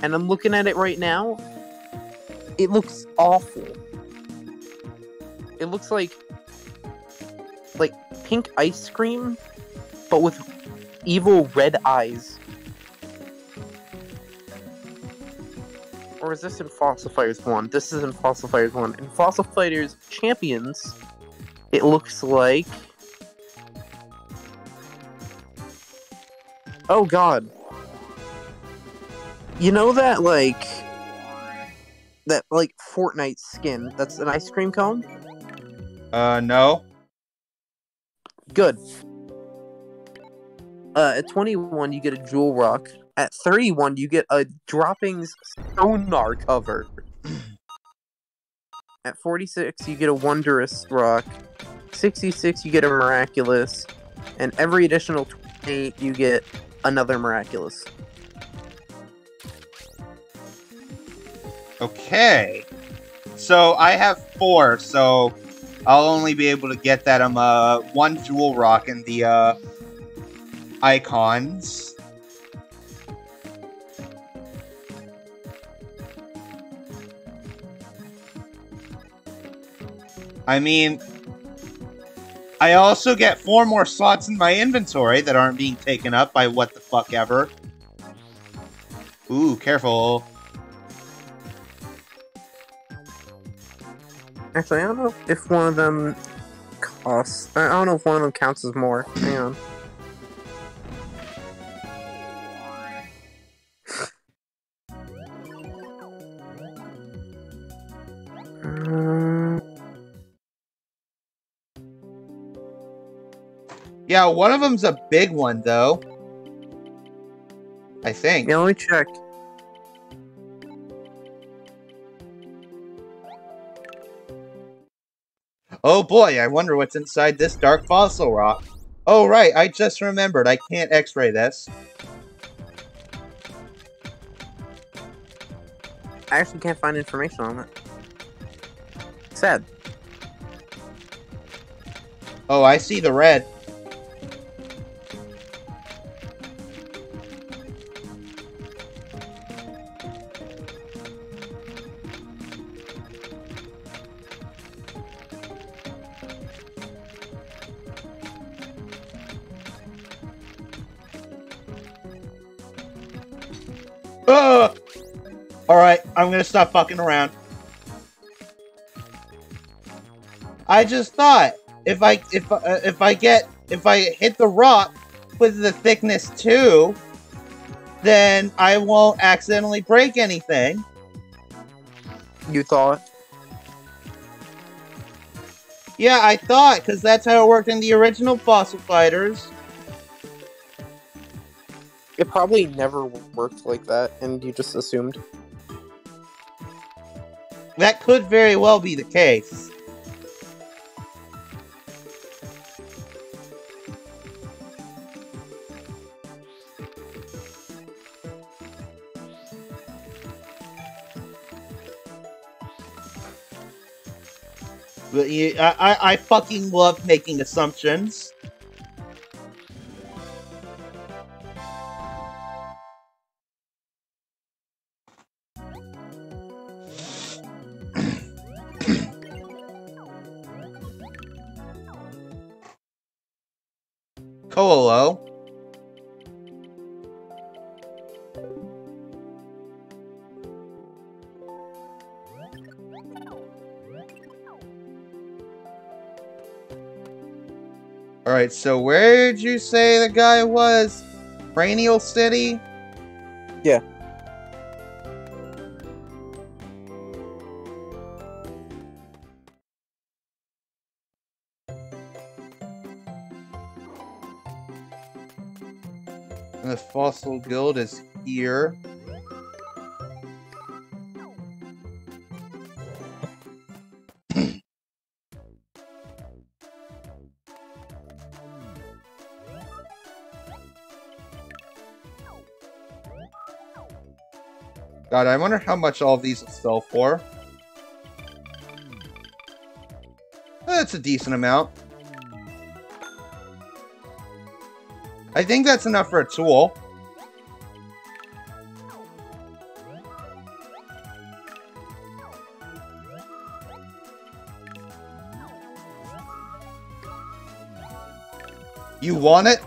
And I'm looking at it right now. It looks awful. It looks like pink ice cream, but with evil red eyes. Or is this in Fossil Fighters 1? This is in Fossil Fighters 1. In Fossil Fighters Champions, it looks like... Oh god. You know that, Fortnite skin that's an ice cream cone? No. Good. At 21, you get a jewel rock. At 31, you get a droppings sonar cover. At 46, you get a wondrous rock. 66, you get a miraculous. And every additional 28, you get another miraculous. Okay. So I have 4, so I'll only be able to get that 1 jewel rock in the icons. I mean, I also get 4 more slots in my inventory that aren't being taken up by what the fuck ever. Ooh, careful. Actually, I don't know if one of them costs... I don't know if one of them counts as more. Hang on. Yeah, one of them's a big one, though. I think. Yeah, let me check. Oh boy, I wonder what's inside this dark fossil rock. Oh right, I just remembered. I can't x-ray this. I actually can't find information on it. Sad. Oh, I see the red. Alright, I'm gonna stop fucking around. I just thought if I hit the rock with the thickness 2, then I won't accidentally break anything. You thought? Yeah, I thought, because that's how it worked in the original Fossil Fighters. It probably never worked like that, and you just assumed. That could very well be the case. But I fucking love making assumptions. Coolo. Alright, so where did you say the guy was? Cranial City? Yeah. And the Fossil Guild is here. God, I wonder how much all of these will sell for. That's a decent amount. I think that's enough for a tool. You want it?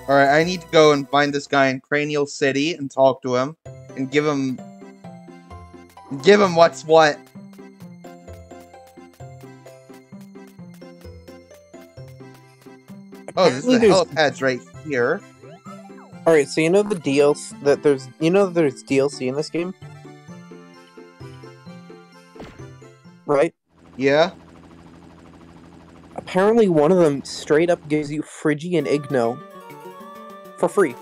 Alright, I need to go and find this guy in Cranial City and talk to him. And give him what's what. Oh, this is the helipad's right here. Alright, so you know the DLC that there's DLC in this game? Right? Yeah? Apparently one of them straight up gives you Phrygian Igno for free.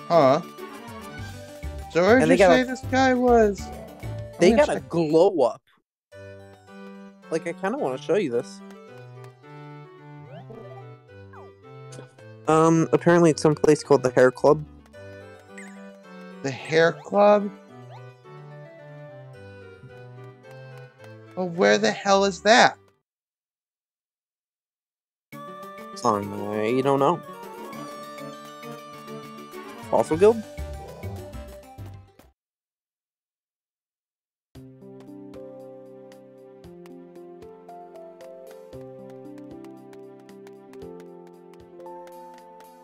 Huh. So where did you say this guy was? They got a glow up. Like, I kind of want to show you this. Apparently it's some place called the Hair Club. The Hair Club? Well, where the hell is that? You don't know. Fossil Guild?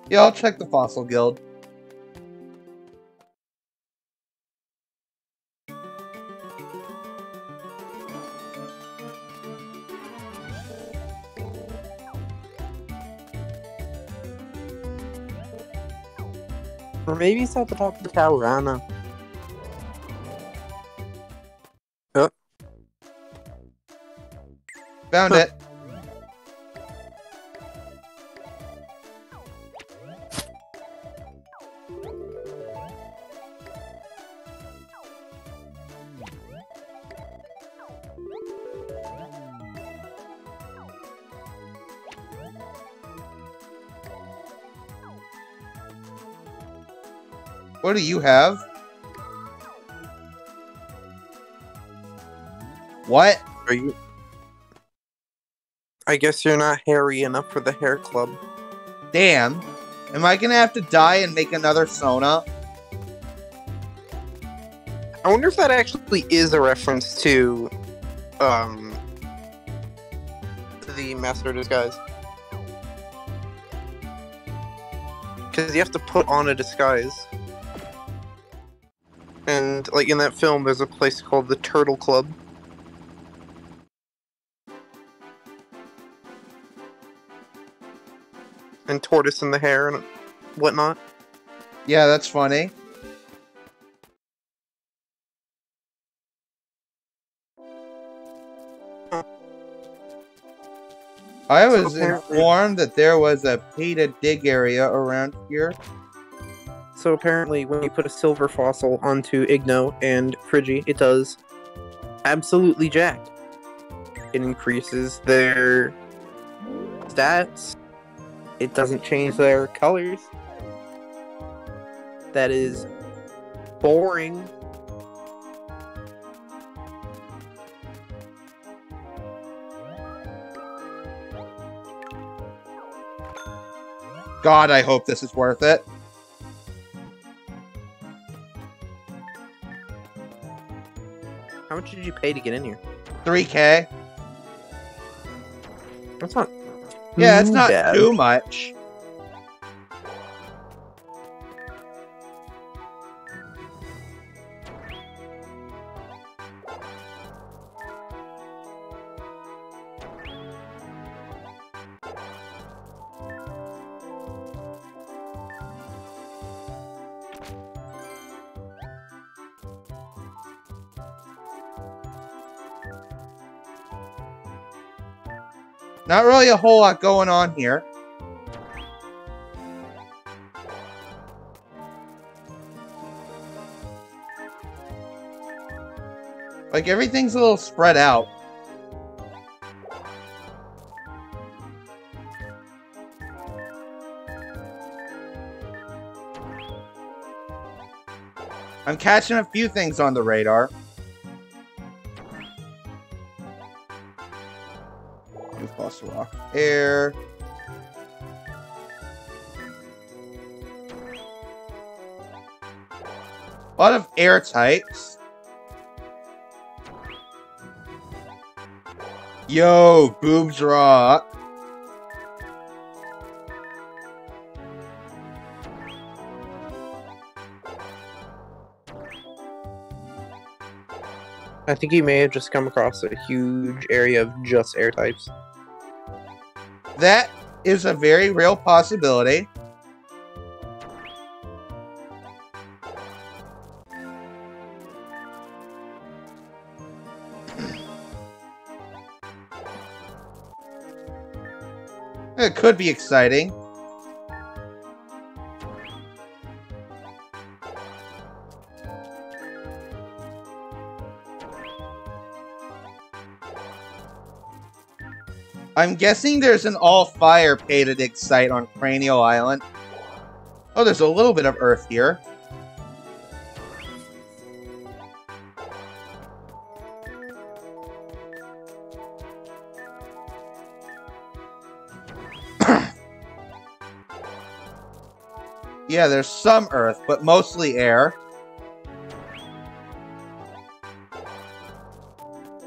Yeah, I'll check the Fossil Guild. Or maybe it's at the top of the tower, I don't know. Oh. Found it. What do you have? What? Are you? I guess you're not hairy enough for the hair club. Damn. Am I gonna have to die and make another Sona? I wonder if that actually is a reference to, the Master Disguise. Because you have to put on a disguise. And, like, in that film, there's a place called the Turtle Club. And Tortoise in the Hair and whatnot. Yeah, that's funny. I was informed that there was a pay-to-dig area around here. So apparently, when you put a silver fossil onto Igno and Frigi, it does absolutely jacked. It increases their stats. It doesn't change their colors. That is boring. God, I hope this is worth it. How much did you pay to get in here? 3K. That's not. Yeah, it's not bad. too much. Not really a whole lot going on here. Like, everything's a little spread out. I'm catching a few things on the radar. Move across the rock. Air. A lot of air types. Yo, boobs rock. I think you may have just come across a huge area of just air types. That is a very real possibility. It could be exciting. I'm guessing there's an all-fire pay-to-dig site on Cranial Island. Oh, there's a little bit of Earth here. Yeah, there's some Earth, but mostly air.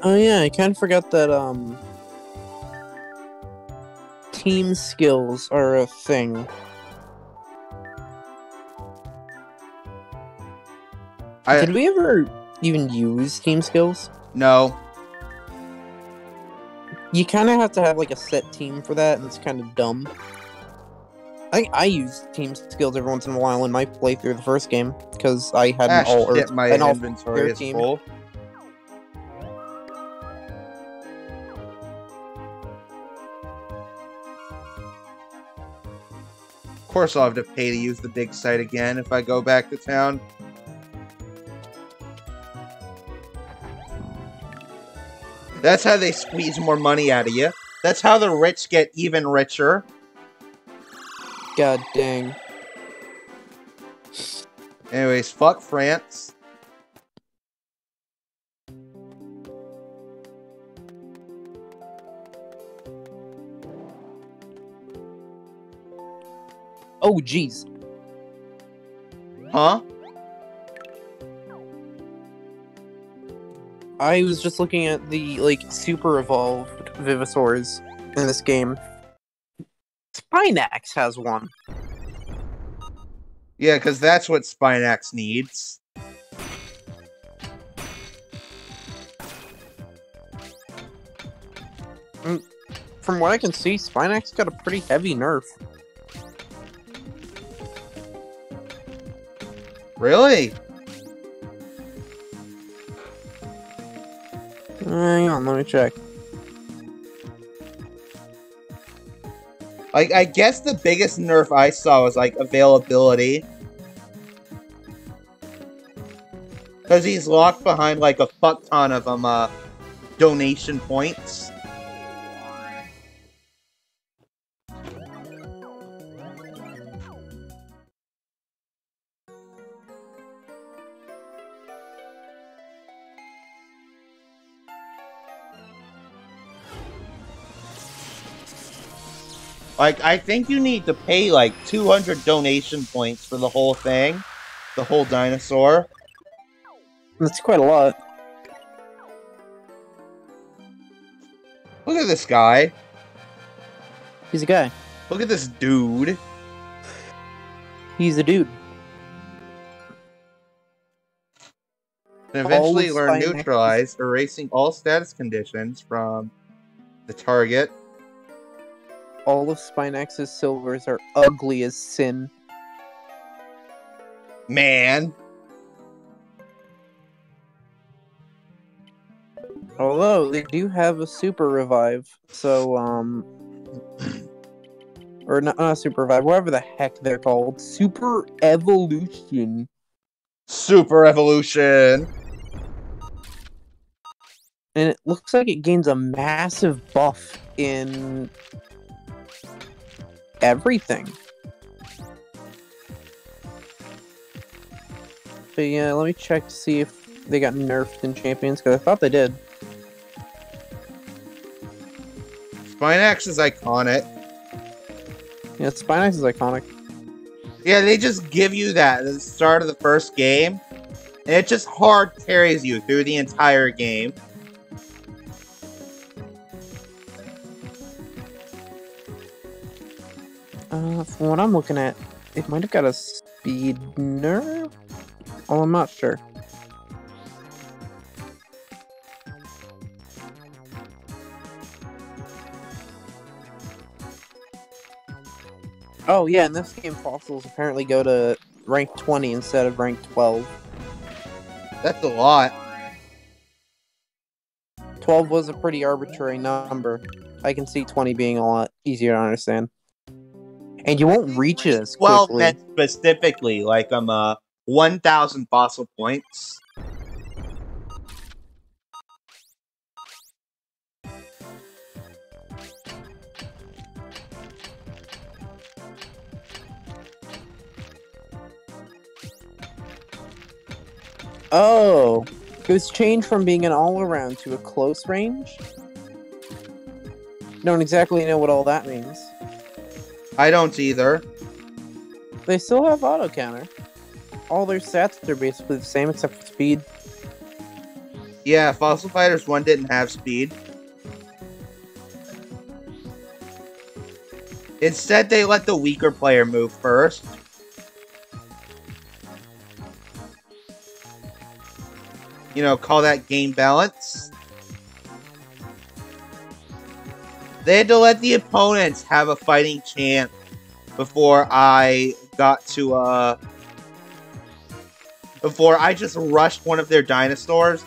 Oh yeah, I kind of forgot that team skills are a thing. Did we ever even use team skills? No. You kind of have to have like a set team for that, and it's kind of dumb. I think I used team skills every once in a while in my playthrough of the first game because I had an all shit, my inventory is team. full. Of course, I'll have to pay to use the dig site again if I go back to town. That's how they squeeze more money out of you. That's how the rich get even richer. God dang. Anyways, fuck France. Oh, jeez. Huh? I was just looking at the, like, super evolved Vivisaurs in this game. Spinax has one. Yeah, because that's what Spinax needs. From what I can see, Spinax got a pretty heavy nerf. Really? Hang on, let me check. Like, I guess the biggest nerf I saw was, like, availability. Because he's locked behind, like, a fuck ton of, donation points. Like, I think you need to pay, like, 200 donation points for the whole thing. The whole dinosaur. That's quite a lot. Look at this guy. He's a guy. Look at this dude. He's a dude. And eventually All learn Spinax. Neutralize, erasing all status conditions from the target. All of Spinax's silvers are ugly as sin. Man. Although, they do have a super revive, so, Or not Super Revive, whatever the heck they're called. Super Evolution. Super Evolution. And it looks like it gains a massive buff in everything. But yeah, let me check to see if they got nerfed in Champions, because I thought they did. Spinax is iconic. Yeah, Spinax is iconic. Yeah, they just give you that at the start of the first game, and it just hard carries you through the entire game. From what I'm looking at, it might have got a speed nerf? Oh, I'm not sure. Oh yeah, in this game fossils apparently go to rank 20 instead of rank 12. That's a lot. 12 was a pretty arbitrary number. I can see 20 being a lot easier to understand. And you won't reach it as quickly. Well, meant specifically, like 1,000 fossil points. Oh, it was changed from being an all-around to a close range? Don't exactly know what all that means. I don't either. They still have auto counter. All their stats are basically the same except for speed. Yeah, Fossil Fighters 1 didn't have speed. Instead, they let the weaker player move first. You know, call that game balance. They had to let the opponents have a fighting chance before I got to, before I just rushed one of their dinosaurs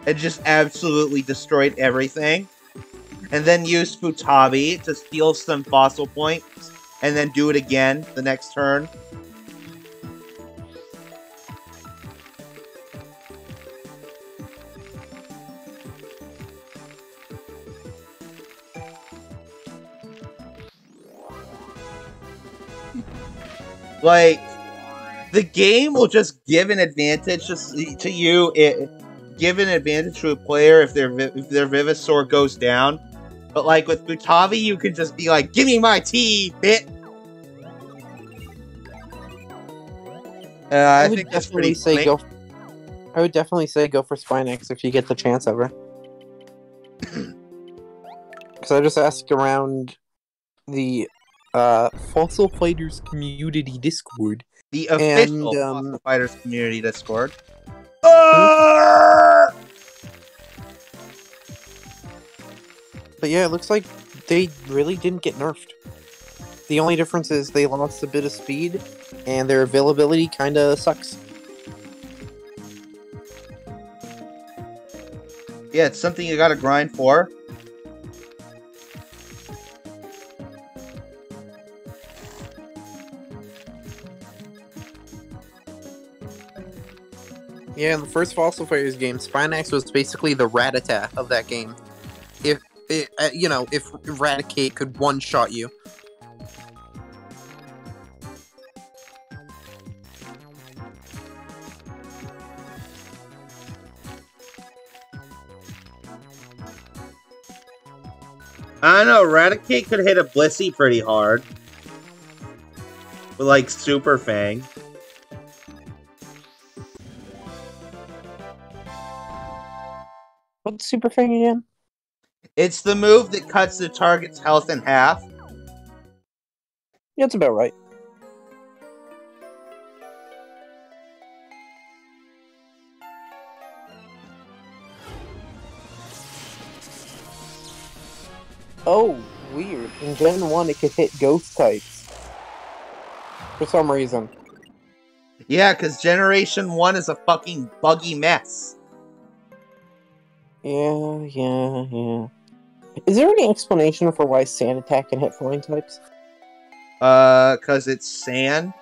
and just absolutely destroyed everything. And then used Futabi to steal some fossil points and then do it again the next turn. Like, the game will just give an advantage to you. Give an advantage to a player if their Vivisaur goes down. But like with Futabi, you can just be like, "Give me my tea, bit." I think that's pretty funny. I would definitely say go for Spinax if you get the chance ever. Because I just asked around the Fossil Fighters community Discord. The official Fossil Fighters community Discord. But yeah, it looks like they really didn't get nerfed. The only difference is they lost a bit of speed, and their availability kinda sucks. Yeah, it's something you gotta grind for. Yeah, in the first Fossil Fighters game, Spinax was basically the Rattata of that game. If Eradicate could one-shot you. I don't know, Eradicate could hit a Blissey pretty hard. With, like, Super Fang. What's Super Fang again? It's the move that cuts the target's health in half. Yeah, that's about right. Oh, weird. In Gen 1, it could hit ghost types. For some reason. Yeah, because Generation 1 is a fucking buggy mess. Yeah. Is there any explanation for why Sand Attack can hit flying types? Cause it's sand.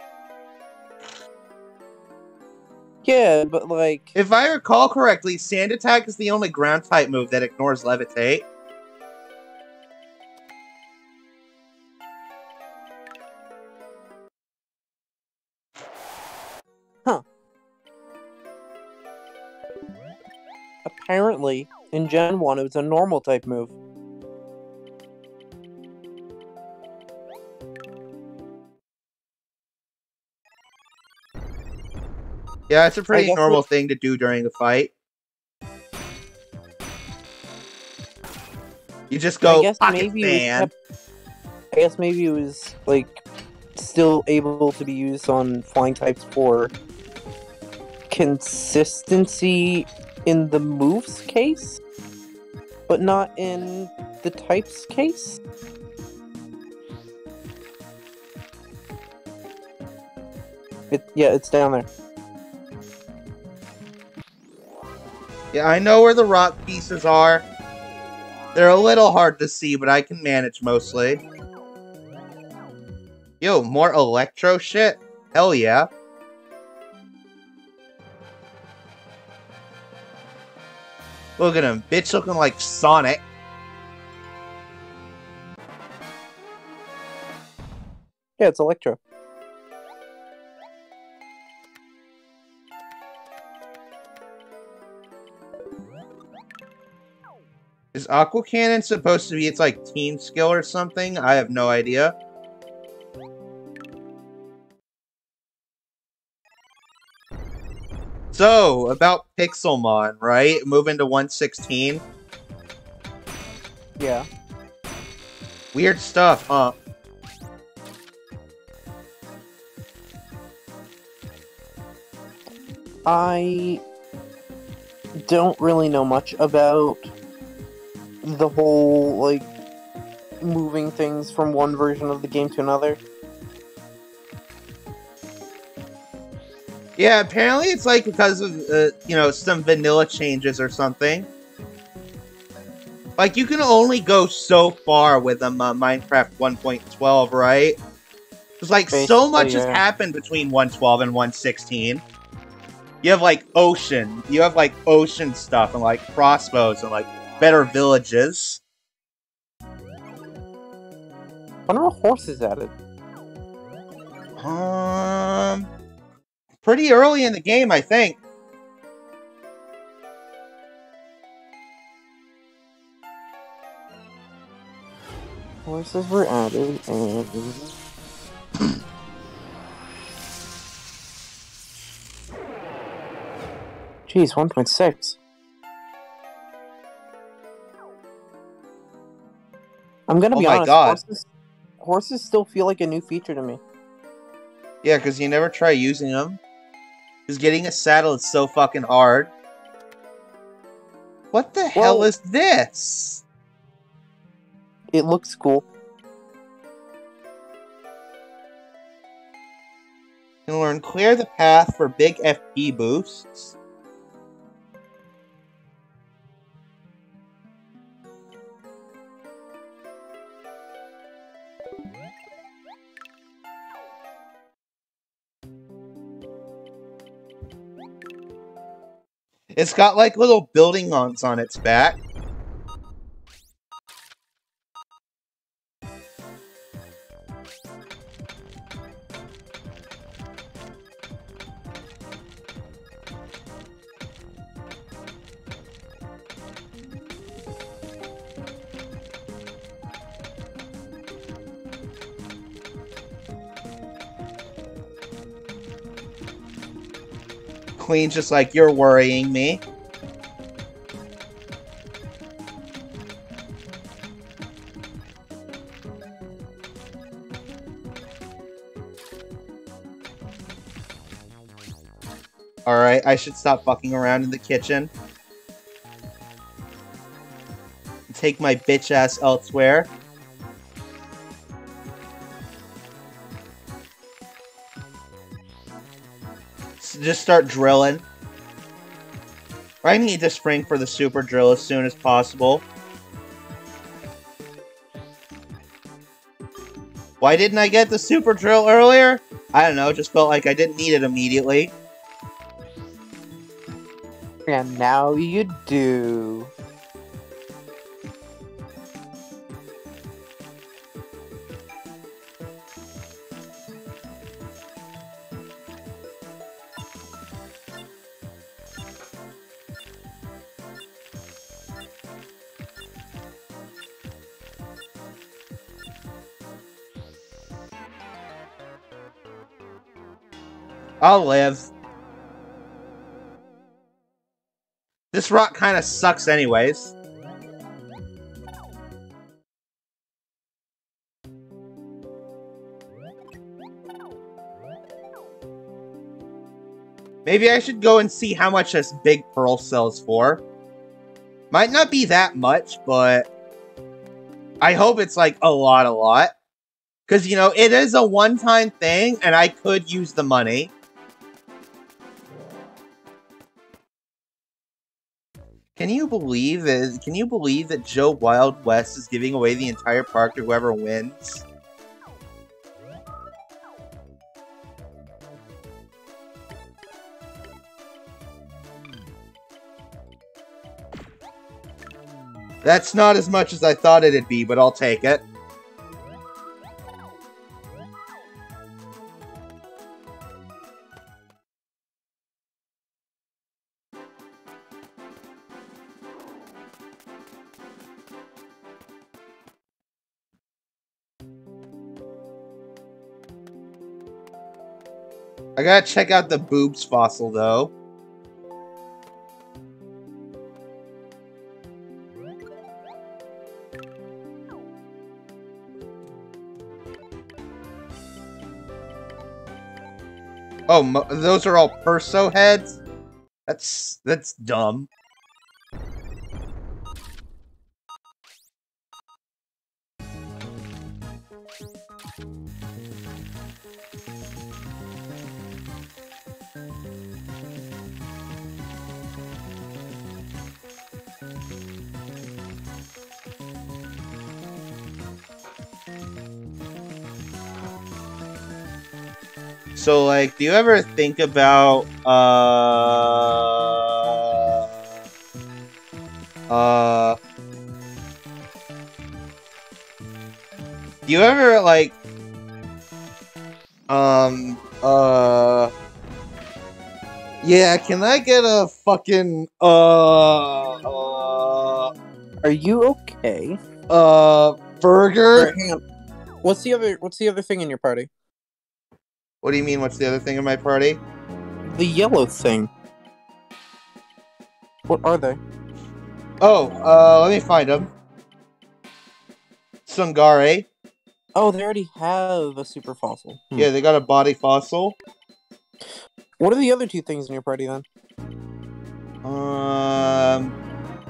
Yeah, but like... If I recall correctly, Sand Attack is the only ground type move that ignores Levitate. Huh. Apparently, in Gen 1, it was a normal type move. Yeah, it's a pretty guess normal thing to do during a fight. You just I go, guess pocket maybe sand. I guess maybe it was, like, still able to be used on flying types for consistency in the moves case, but not in the types case? Yeah, it's down there. Yeah, I know where the rock pieces are. They're a little hard to see, but I can manage mostly. Yo, more electro shit? Hell yeah. Look at him, bitch looking like Sonic. Yeah, it's Electro. Is Aqua Cannon supposed to be its, like, team skill or something? I have no idea. So, about Pixelmon, right? Moving to 116. Yeah. Weird stuff, huh? I don't really know much about the whole, like, moving things from one version of the game to another. Yeah, apparently it's like because of, you know, some vanilla changes or something. Like, you can only go so far with Minecraft 1.12, right? Because, like, so much has happened between 1.12 and 1.16. You have, like, ocean. You have, like, ocean stuff and, like, crossbows and, like, better villages. I wonder what horse is added. Pretty early in the game, I think. Horses were added, and... Jeez, 1.6. I'm gonna be honest, God. horses still feel like a new feature to me. Yeah, because you never try using them. Because getting a saddle is so fucking hard. What the hell is this? It looks cool. You can learn clear the path for big FP boosts. It's got like little building on its back. Queen's just like, you're worrying me. Alright, I should stop fucking around in the kitchen. Take my bitch ass elsewhere. Just start drilling. I need to spring for the super drill as soon as possible. Why didn't I get the super drill earlier? I don't know, just felt like I didn't need it immediately. And now you do. I'll live. This rock kind of sucks anyways. Maybe I should go and see how much this big pearl sells for. Might not be that much, but I hope it's like a lot. Because, you know, it is a one-time thing, and I could use the money. Can you believe that Joe Wild West is giving away the entire park to whoever wins? That's not as much as I thought it'd be, but I'll take it. I gotta check out the boobs fossil, though. Oh, those are all Perso heads? That's dumb. So, like, do you ever think about, do you ever, like, yeah, can I get a fucking, Are you okay? burger? Right, hang on. What's the other thing in your party? What do you mean, what's the other thing in my party? The yellow thing. What are they? Oh, let me find them. Sungare. Oh, they already have a super fossil. Yeah, they got a body fossil. What are the other two things in your party then?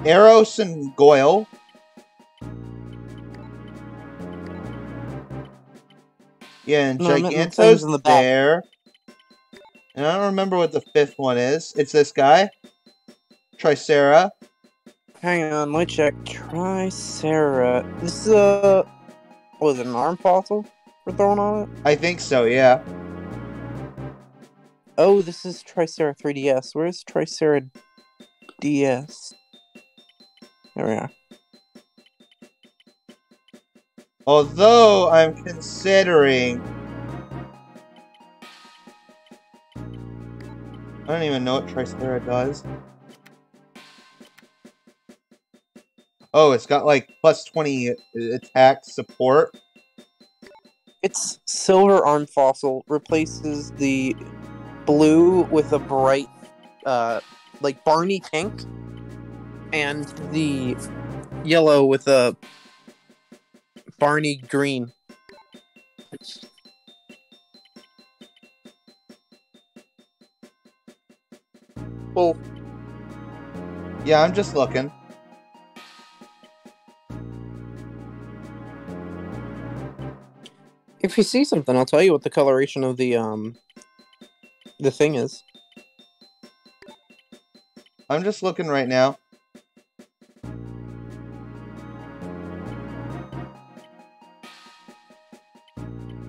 Eros and Goyle. Yeah, and Giganto's in the back. there. And I don't remember what the fifth one is. It's this guy. Tricera. Hang on, let me check. Tricera. This is was it an arm fossil we're throwing on it? I think so, yeah. Oh, this is Tricera 3DS. Where's Tricera DS? There we are. Although I'm considering... I don't even know what Tricera does. Oh, it's got like plus 20 attack support. Its silver arm fossil replaces the blue with a bright, like Barney pink, and the yellow with a Barney green. Well, yeah, I'm just looking. if you see something, I'll tell you what the coloration of the thing is. I'm just looking right now.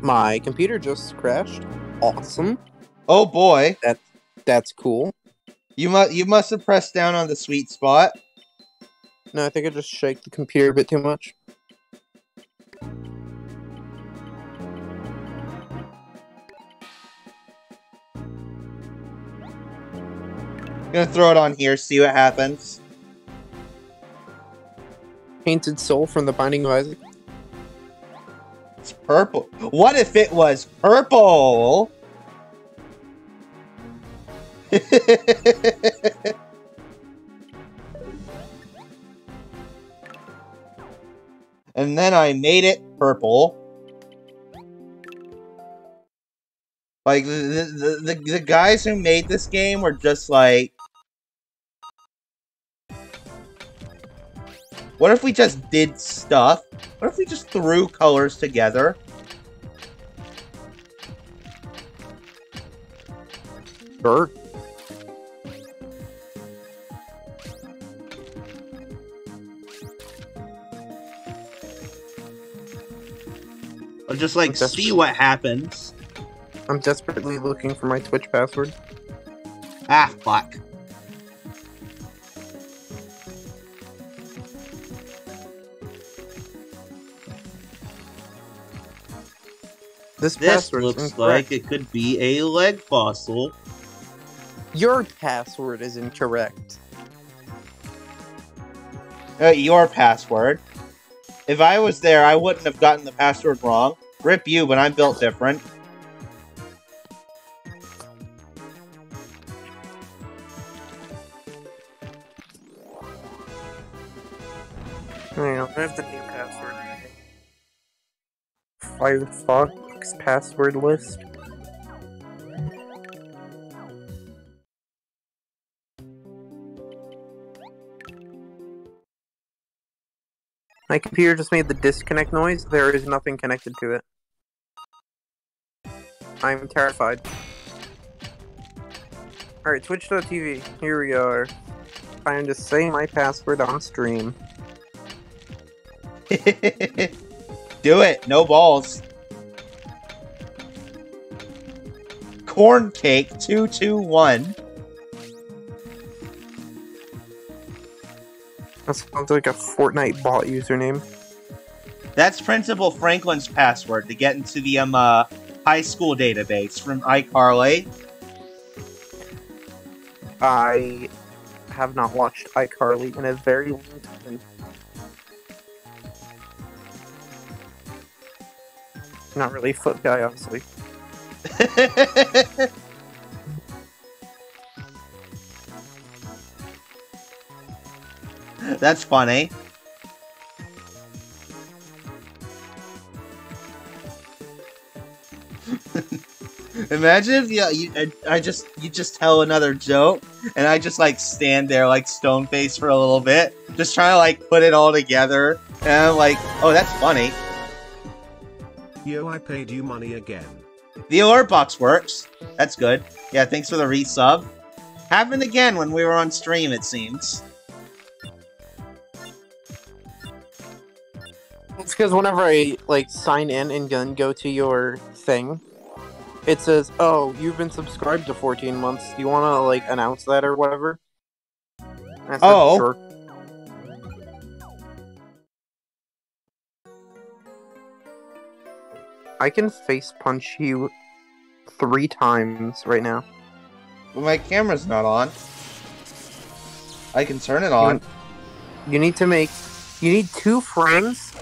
My computer just crashed. Awesome. Oh boy. That's cool. You must have pressed down on the sweet spot. No, I think I just shake the computer a bit too much. I'm gonna throw it on here, see what happens. Painted Soul from The Binding of Isaac. It's purple. What if it was purple? And then I made it purple. Like, the guys who made this game were just like... What if we just did stuff? What if we just threw colors together? Sure. Or just like see what happens. I'm desperately looking for my Twitch password. Ah, fuck. This This looks like it could be a leg fossil. Your password is incorrect. Your password. If I was there, I wouldn't have gotten the password wrong. Rip you, but I'm built different. Hang on, I have the new password. Firefox password list. My computer just made the disconnect noise. There is nothing connected to it. I'm terrified. Alright, twitch.tv. Here we are. I'm just saying my password on stream. Do it. No balls. Corn cake 221. That sounds like a Fortnite bot username. That's Principal Franklin's password to get into the high school database from iCarly. I have not watched iCarly in a very long time. Not really a foot guy, honestly. That's funny. Imagine if you just tell another joke and I just like stand there like stone faced for a little bit, just trying to like put it all together, and I'm like, oh, that's funny. Yo, I paid you money again. The alert box works. That's good. Yeah, thanks for the resub. Happened again when we were on stream, it seems. It's because whenever I like sign in and then go to your thing, it says, "Oh, you've been subscribed to 14 months. Do you want to like announce that or whatever?" And I said, Oh. Sure. I can face punch you 3 times right now. But my camera's not on. I can turn it on. You need 2 friends,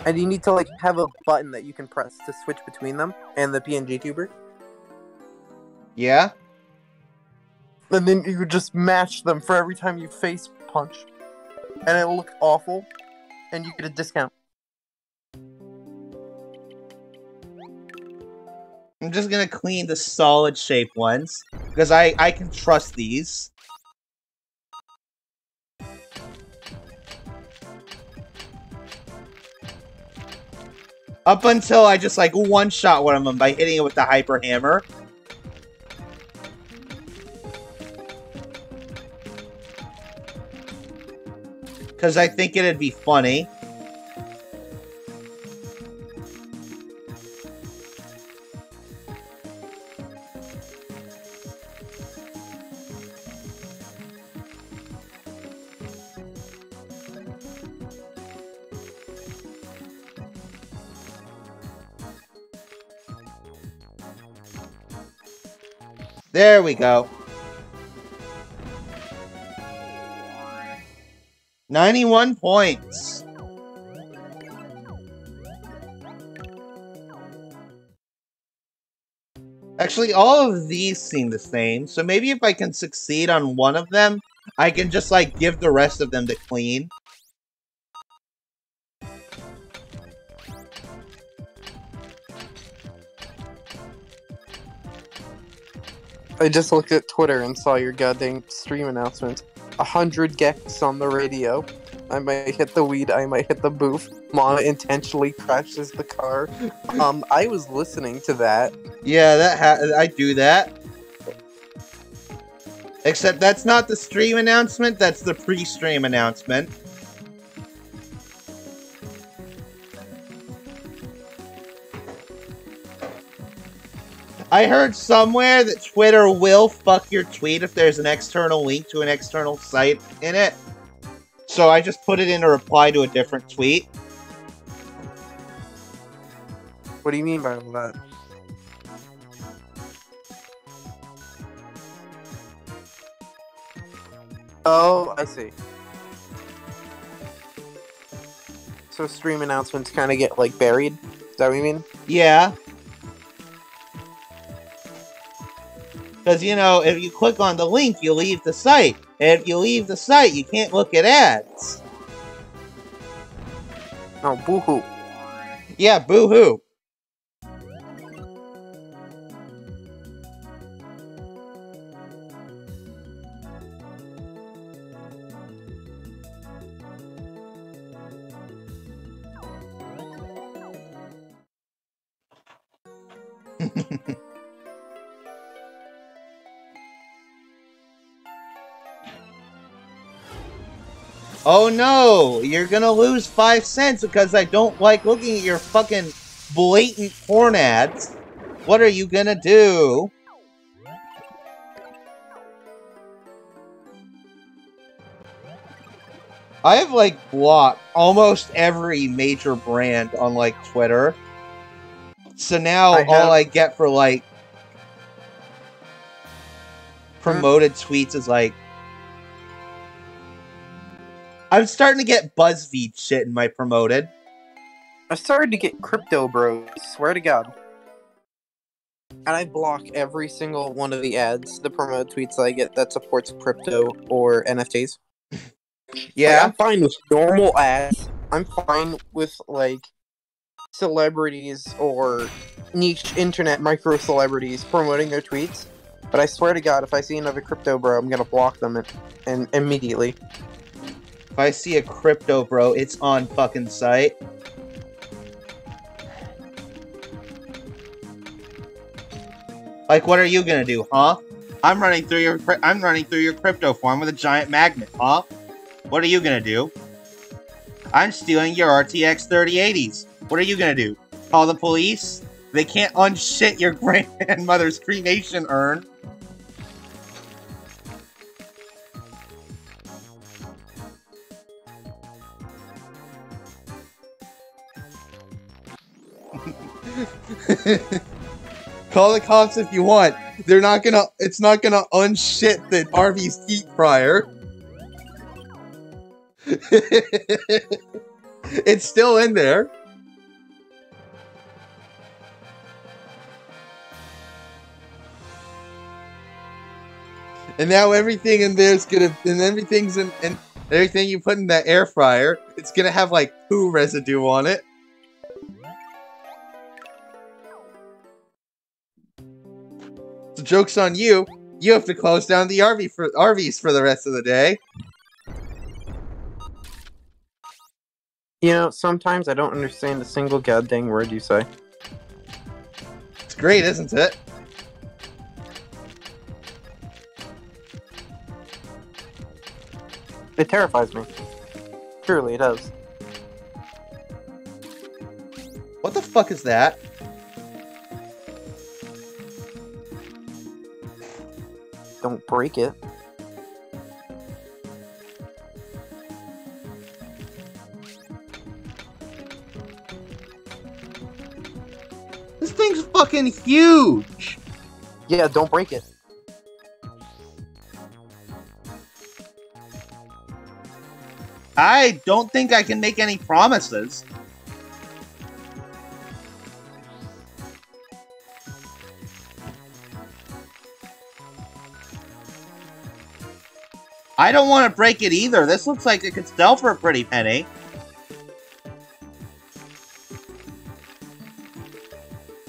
and you need to like have a button that you can press to switch between them and the PNG tuber. Yeah? And then you just match them for every time you face punch, and it'll look awful, and you get a discount. I'm just gonna clean the solid shape ones, because I can trust these. Up until I just like one-shot one of them by hitting it with the hyper hammer. Because I think it'd be funny. There we go. 91 points. Actually, all of these seem the same, so maybe if I can succeed on one of them, I can just, like, give the rest of them to clean. I just looked at Twitter and saw your goddamn stream announcement. 100 gex on the radio. I might hit the weed, I might hit the booth. Mama intentionally crashes the car. I was listening to that. Yeah, I do that. Except that's not the stream announcement, that's the pre-stream announcement. I heard somewhere that Twitter will fuck your tweet if there's an external link to an external site in it. So I just put it in a reply to a different tweet. What do you mean by all that? Oh, I see. So stream announcements kind of get, like, buried? Is that what you mean? Yeah. Because, you know, if you click on the link, you leave the site. And if you leave the site, you can't look at ads. Oh, boo-hoo. Yeah, boo-hoo. Oh no! You're gonna lose 5 cents because I don't like looking at your fucking blatant porn ads. What are you gonna do? I have, like, blocked almost every major brand on, like, Twitter. So now all I get for, like, promoted tweets is, like, I'm starting to get BuzzFeed shit in my promoted. I started to get crypto bros, swear to God. And I block every single one of the ads, the promoted tweets I get that supports crypto or NFTs. Yeah. Like, I'm fine with normal ads. I'm fine with, like, celebrities or niche internet micro celebrities promoting their tweets. But I swear to God, if I see another crypto bro, I'm gonna block them and immediately. If I see a crypto bro, it's on fucking site. Like, what are you gonna do, huh? I'm running through your crypto farm with a giant magnet, huh? What are you gonna do? I'm stealing your RTX 3080s. What are you gonna do? Call the police? They can't unshit your grandmother's cremation urn. Call the cops if you want. They're not gonna. It's not gonna unshit the RV's heat fryer. It's still in there. And now everything in there's gonna, and everything's in, and everything you put in that air fryer, it's gonna have like poo residue on it. So joke's on you. You have to close down the RVs for the rest of the day. You know, sometimes I don't understand a single goddamn word you say. It's great, isn't it? It terrifies me. Truly, it does. What the fuck is that? Don't break it. This thing's fucking huge! Yeah, don't break it. I don't think I can make any promises. I don't want to break it either. This looks like it could sell for a pretty penny.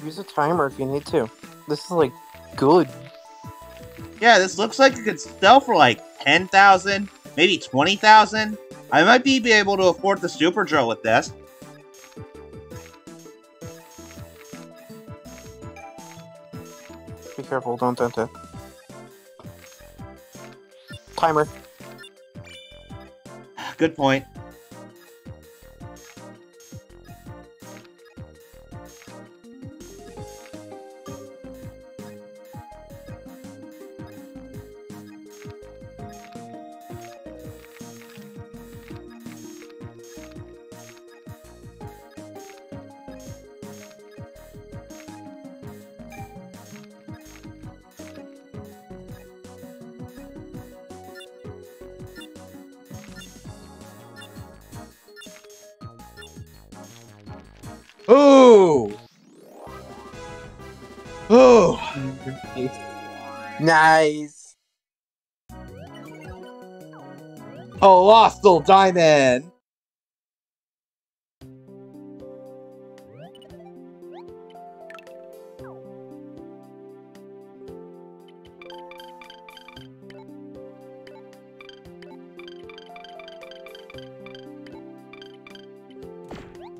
Use a timer if you need to. This is, like, good. Yeah, this looks like it could sell for, like, 10,000, maybe 20,000. I might be able to afford the Super Drill with this. Be careful, don't dent it. Timer. Good point. Ooh! Ooh! Nice! Colossal Diamond!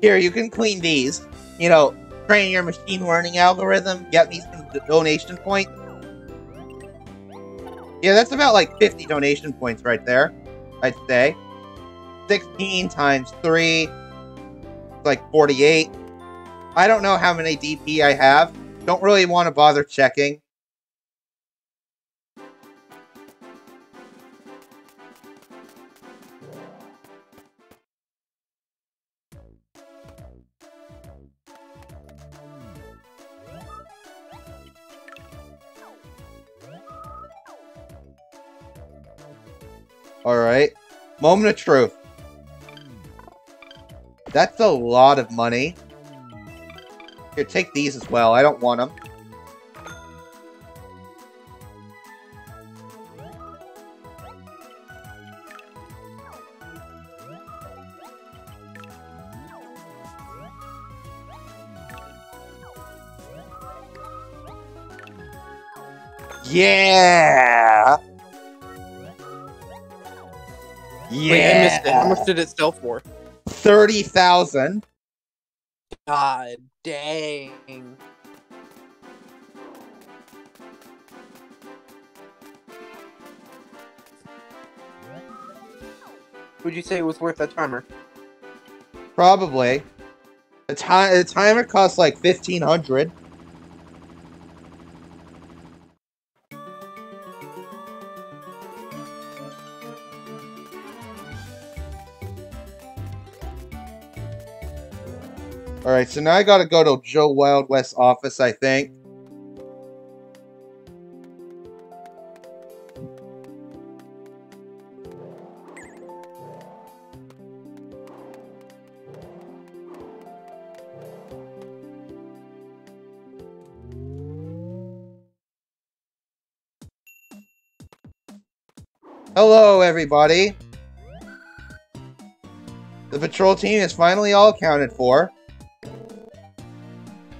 Here, you can clean these. You know, train your machine learning algorithm, get me some donation points. Yeah, that's about like 50 donation points right there, I'd say. 16 times 3, like 48. I don't know how many DP I have. Don't really want to bother checking. Alright. Moment of truth. That's a lot of money. Here, take these as well. I don't want them. Yeah! Yeah! Wait, I missed it. How much did it sell for? 30,000. God dang. Would you say it was worth that timer? Probably. The timer costs like 1,500. Alright, so now I gotta go to Joe Wild West's office, I think. Hello, everybody. The patrol team is finally all accounted for.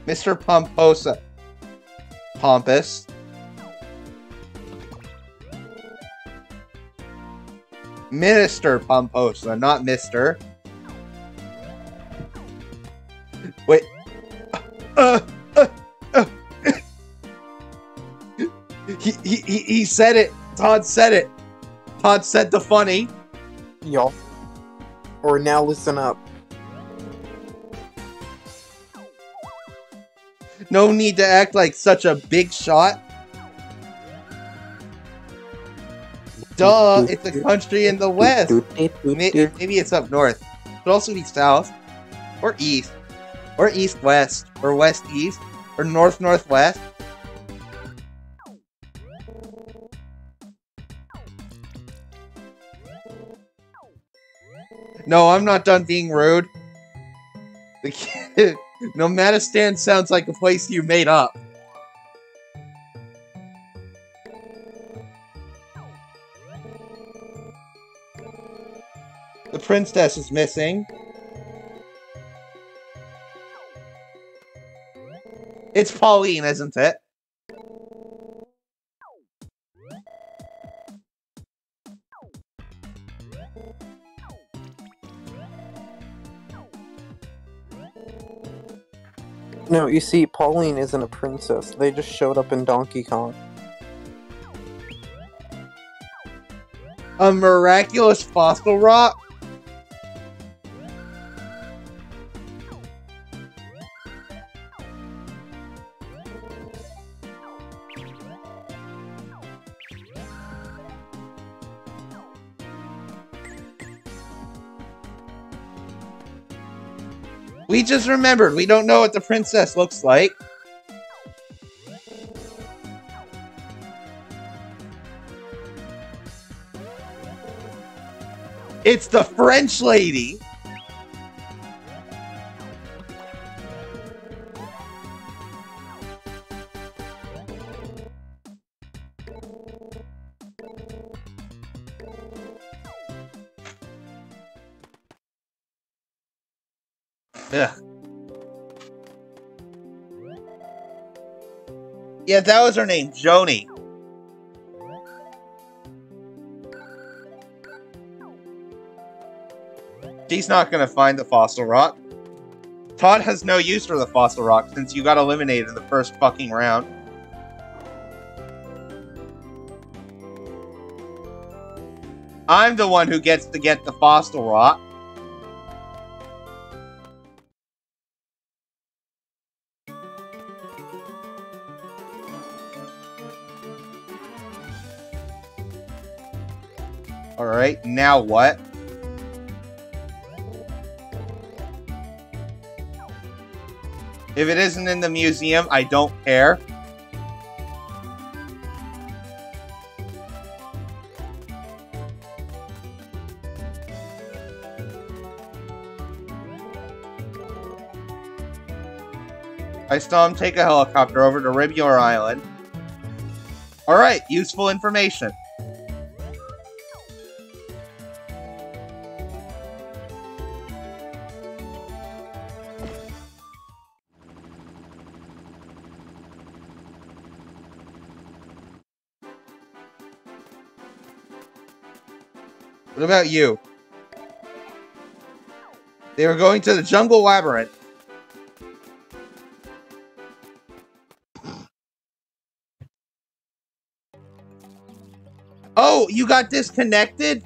Mr. Pomposa. Pompous. Minister Pomposa, not Mr. Wait. He said it. Todd said it. Todd said the funny. Y'all. Or now listen up. No need to act like such a big shot. Duh, it's a country in the west. Maybe it's up north. It could also be south. Or east. Or east-west. Or west-east. Or north-northwest. No, I'm not done being rude. The Nomadistan sounds like a place you made up. The princess is missing. It's Pauline, isn't it? No, you see, Pauline isn't a princess. They just showed up in Donkey Kong. A miraculous fossil rock? We just remembered, we don't know what the princess looks like. It's the French lady! Ugh. Yeah, that was her name, Joni. She's not gonna find the fossil rock. Todd has no use for the fossil rock since you got eliminated in the first fucking round. I'm the one who gets to get the fossil rock. Alright, now what? If it isn't in the museum, I don't care. I saw him take a helicopter over to Ribular Island. Alright, useful information. What about you? They were going to the jungle labyrinth. Oh, you got disconnected?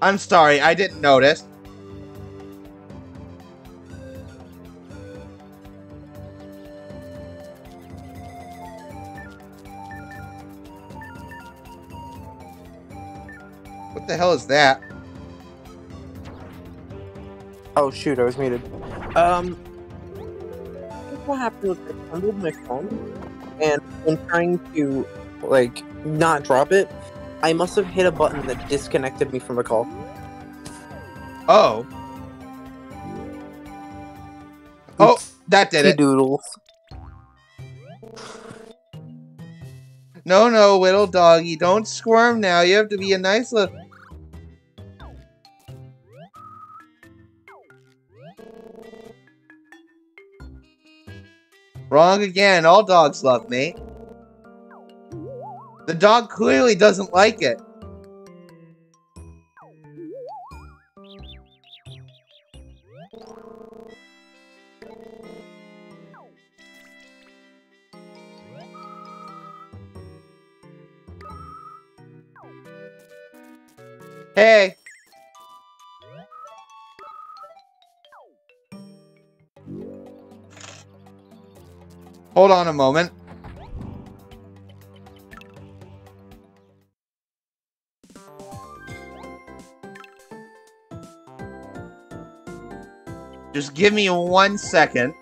I'm sorry, I didn't notice. What the hell is that? Oh shoot, I was muted. What happened was I fumbled my phone, and when trying to, like, not drop it, I must have hit a button that disconnected me from the call. Oh. Oh, that did it. Doodles. No, no, little doggy, don't squirm now. You have to be a nice little... Wrong again. All dogs love me. The dog clearly doesn't like it. Hey. Hold on a moment. Just give me 1 second.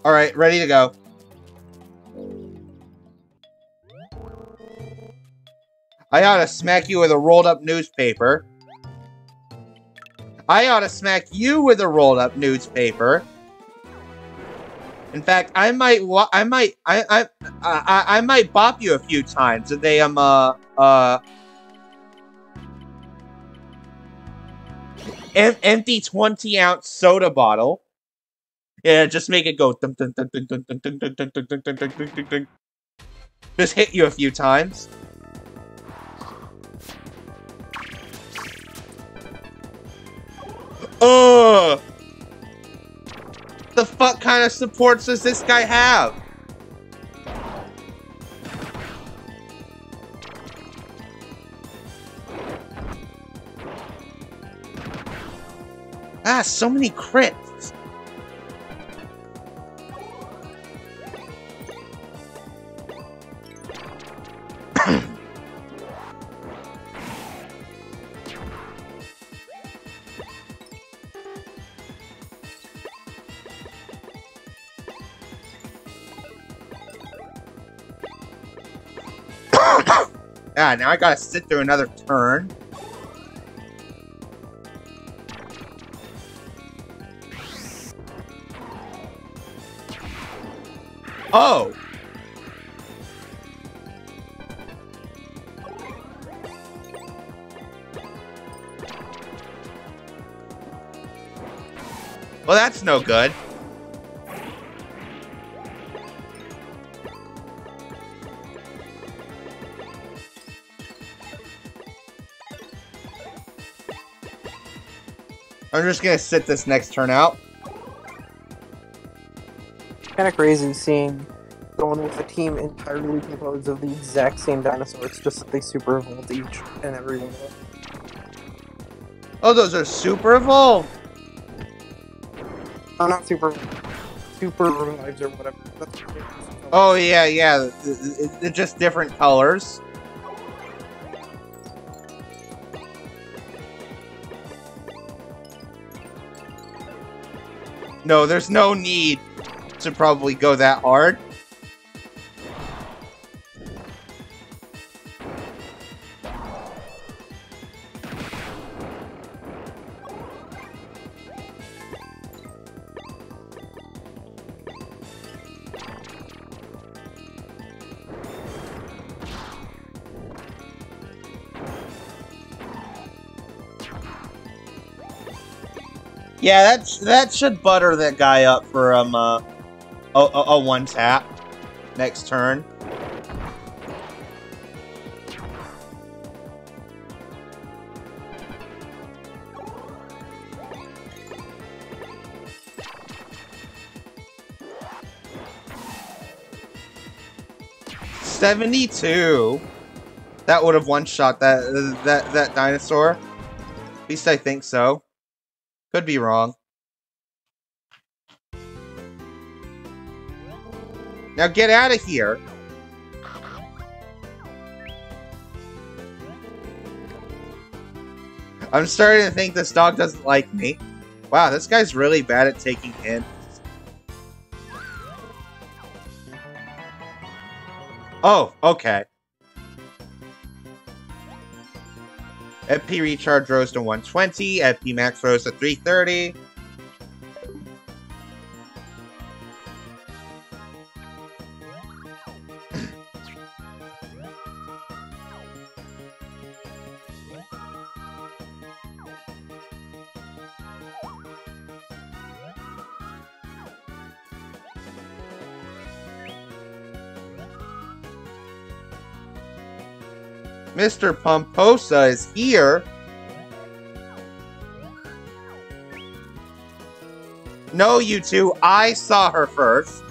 Alright, ready to go. I ought to smack you with a rolled up newspaper. I ought to smack you with a rolled up newspaper. In fact, I might bop you a few times with a empty 20-ounce soda bottle. Yeah, just make it go dun dun dun dun dun dun dun dun dun dun dun dun dun dun dun. Just hit you a few times. Ugh! The fuck kind of supports does this guy have? Ah, so many crits. Ah, now I gotta sit through another turn. Oh! Well, that's no good. I'm just gonna sit this next turn out. Kind of crazy seeing someone with a team entirely composed of the exact same dinosaurs, just that they super evolved each and every one of them. Oh, those are super evolved. Oh, not super revives or whatever. That's Oh yeah, yeah. They're just different colors. No, there's no need to probably go that hard. Yeah, that should butter that guy up for a one tap next turn. $72. That would have one-shot that dinosaur. At least I think so. Could be wrong. Now get out of here. I'm starting to think this dog doesn't like me. Wow, this guy's really bad at taking hints. Oh, okay. FP recharge rose to 120, FP max rose to 330. Mr. Pomposa is here. No, you two. I saw her first.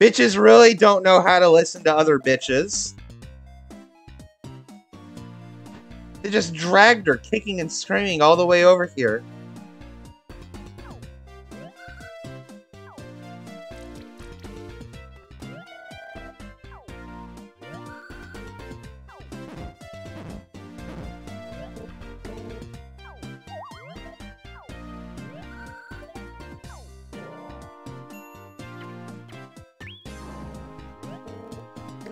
Bitches really don't know how to listen to other bitches. They just dragged her, kicking and screaming all the way over here.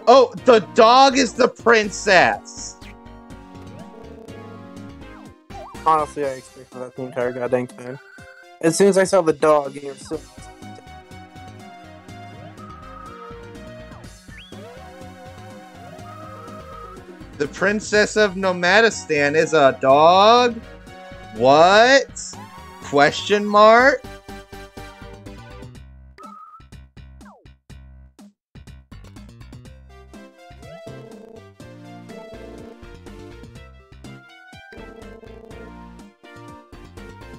Oh, the dog is the princess! Honestly, I expected that the entire goddamn time. As soon as I saw the dog, it was so... The princess of Nomadistan is a dog? What? Question mark?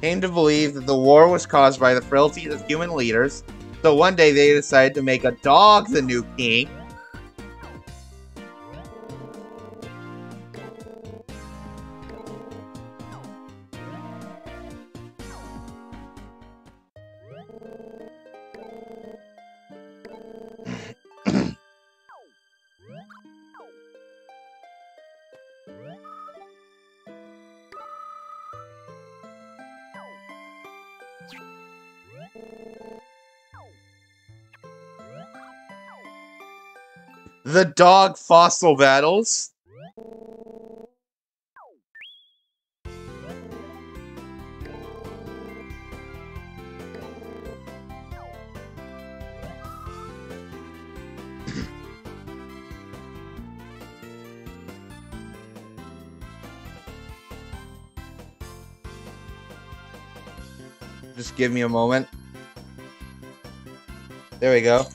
Came to believe that the war was caused by the frailties of human leaders, so one day they decided to make a dog the new king. The dog fossil battles. Just give me a moment. There we go.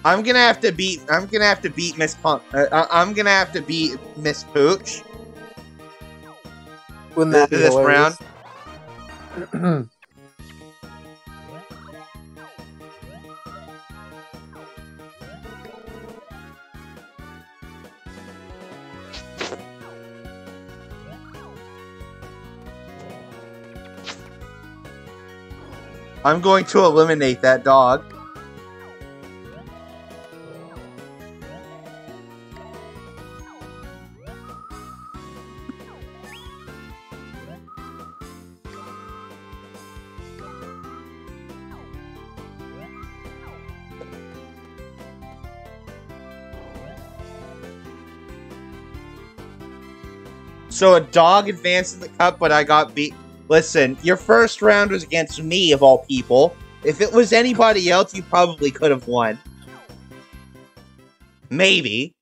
I'm gonna have to beat Miss Punk. I'm gonna have to beat Miss Pooch. Wouldn't that be this round? I'm going to eliminate that dog. So a dog advanced in the cup, but I got beat. Listen, your first round was against me, of all people. If it was anybody else, you probably could have won. Maybe.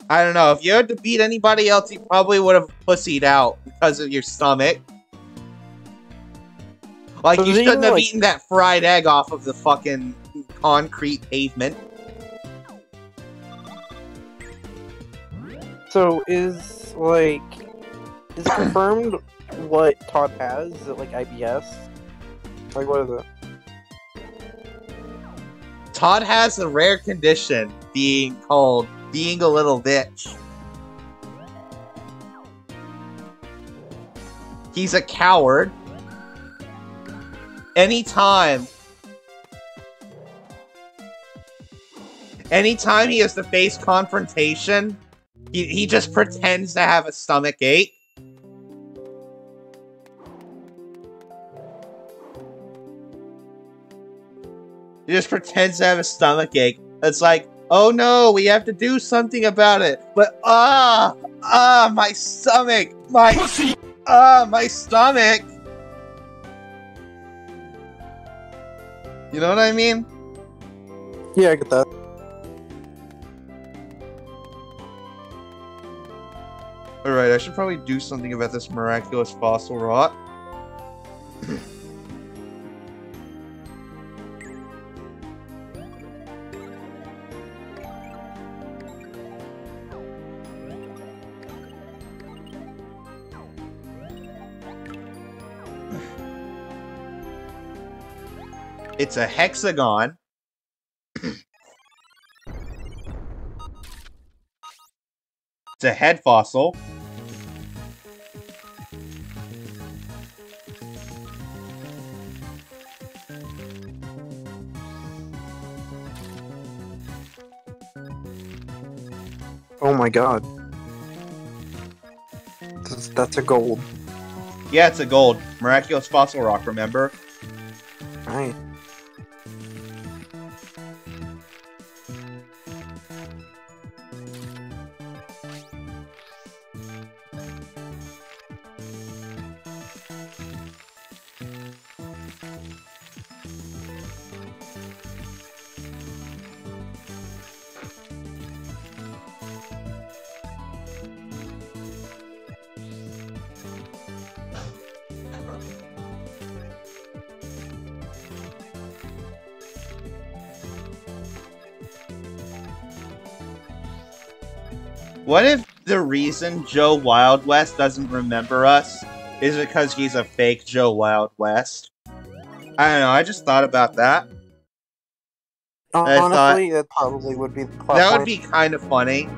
I don't know. If you had to beat anybody else, you probably would have pussied out because of your stomach. Like, So you did shouldn't you, have like- eaten that fried egg off of the fucking concrete pavement. So is it confirmed what Todd has? Is it like IBS? Like what is it? Todd has a rare condition being called being a little bitch. He's a coward. Anytime he has to face confrontation, he just pretends to have a stomach ache. He just pretends to have a stomach ache. It's like, oh no, we have to do something about it. But my stomach, my stomach. You know what I mean? Yeah, I get that. Alright, I should probably do something about this miraculous fossil rot. It's a hexagon. It's a head fossil. Oh my god. That's a gold. Yeah, it's a gold. Miraculous fossil rock, remember? Alright. What if the reason Joe Wild West doesn't remember us is because he's a fake Joe Wild West? I don't know, I just thought about that. Honestly, that probably would be the plot That would point. be kind of funny.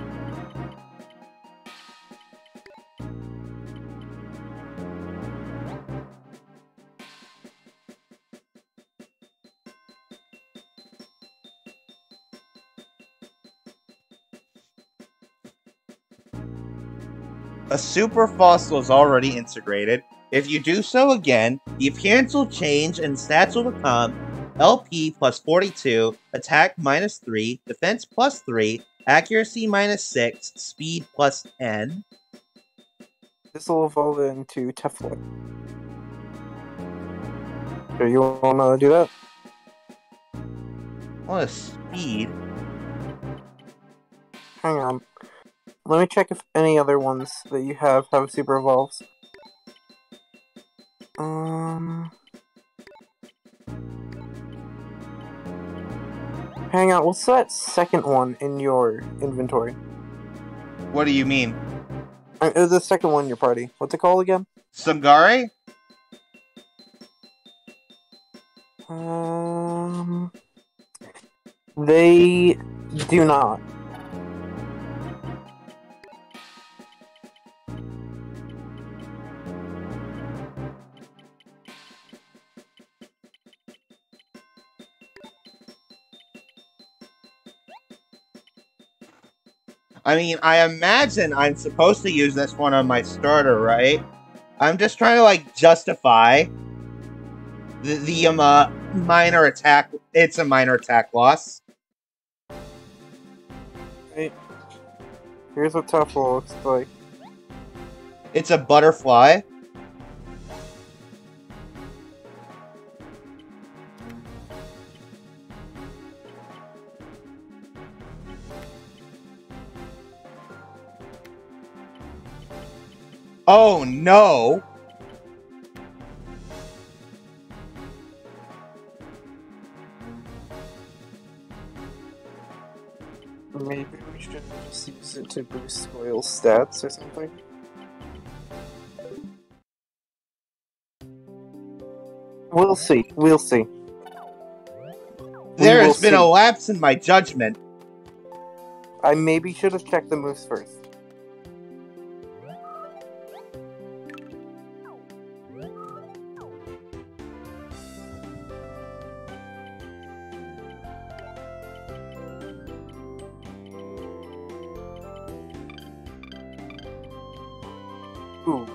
A super fossil is already integrated. If you do so again, the appearance will change and stats will become LP plus 42, attack minus 3, defense plus 3, accuracy minus 6, speed plus 10. This will evolve into Teflon. So you wanna do that? What a speed. Hang on. Let me check if any other ones that you have super evolves. Hang on, what's that second one in your inventory? What do you mean? The second one in your party. What's it called again? Sungari? They do not. I mean, I imagine I'm supposed to use this one on my starter, right? I'm just trying to, like, justify the minor attack. It's a minor attack loss. Right. Here's what Tuffle looks like. It's a butterfly. Oh no! Maybe we should just use it to boost Spoil's stats or something. We'll see. We'll see. There has been a lapse in my judgment. I maybe should have checked the moves first. Ooh.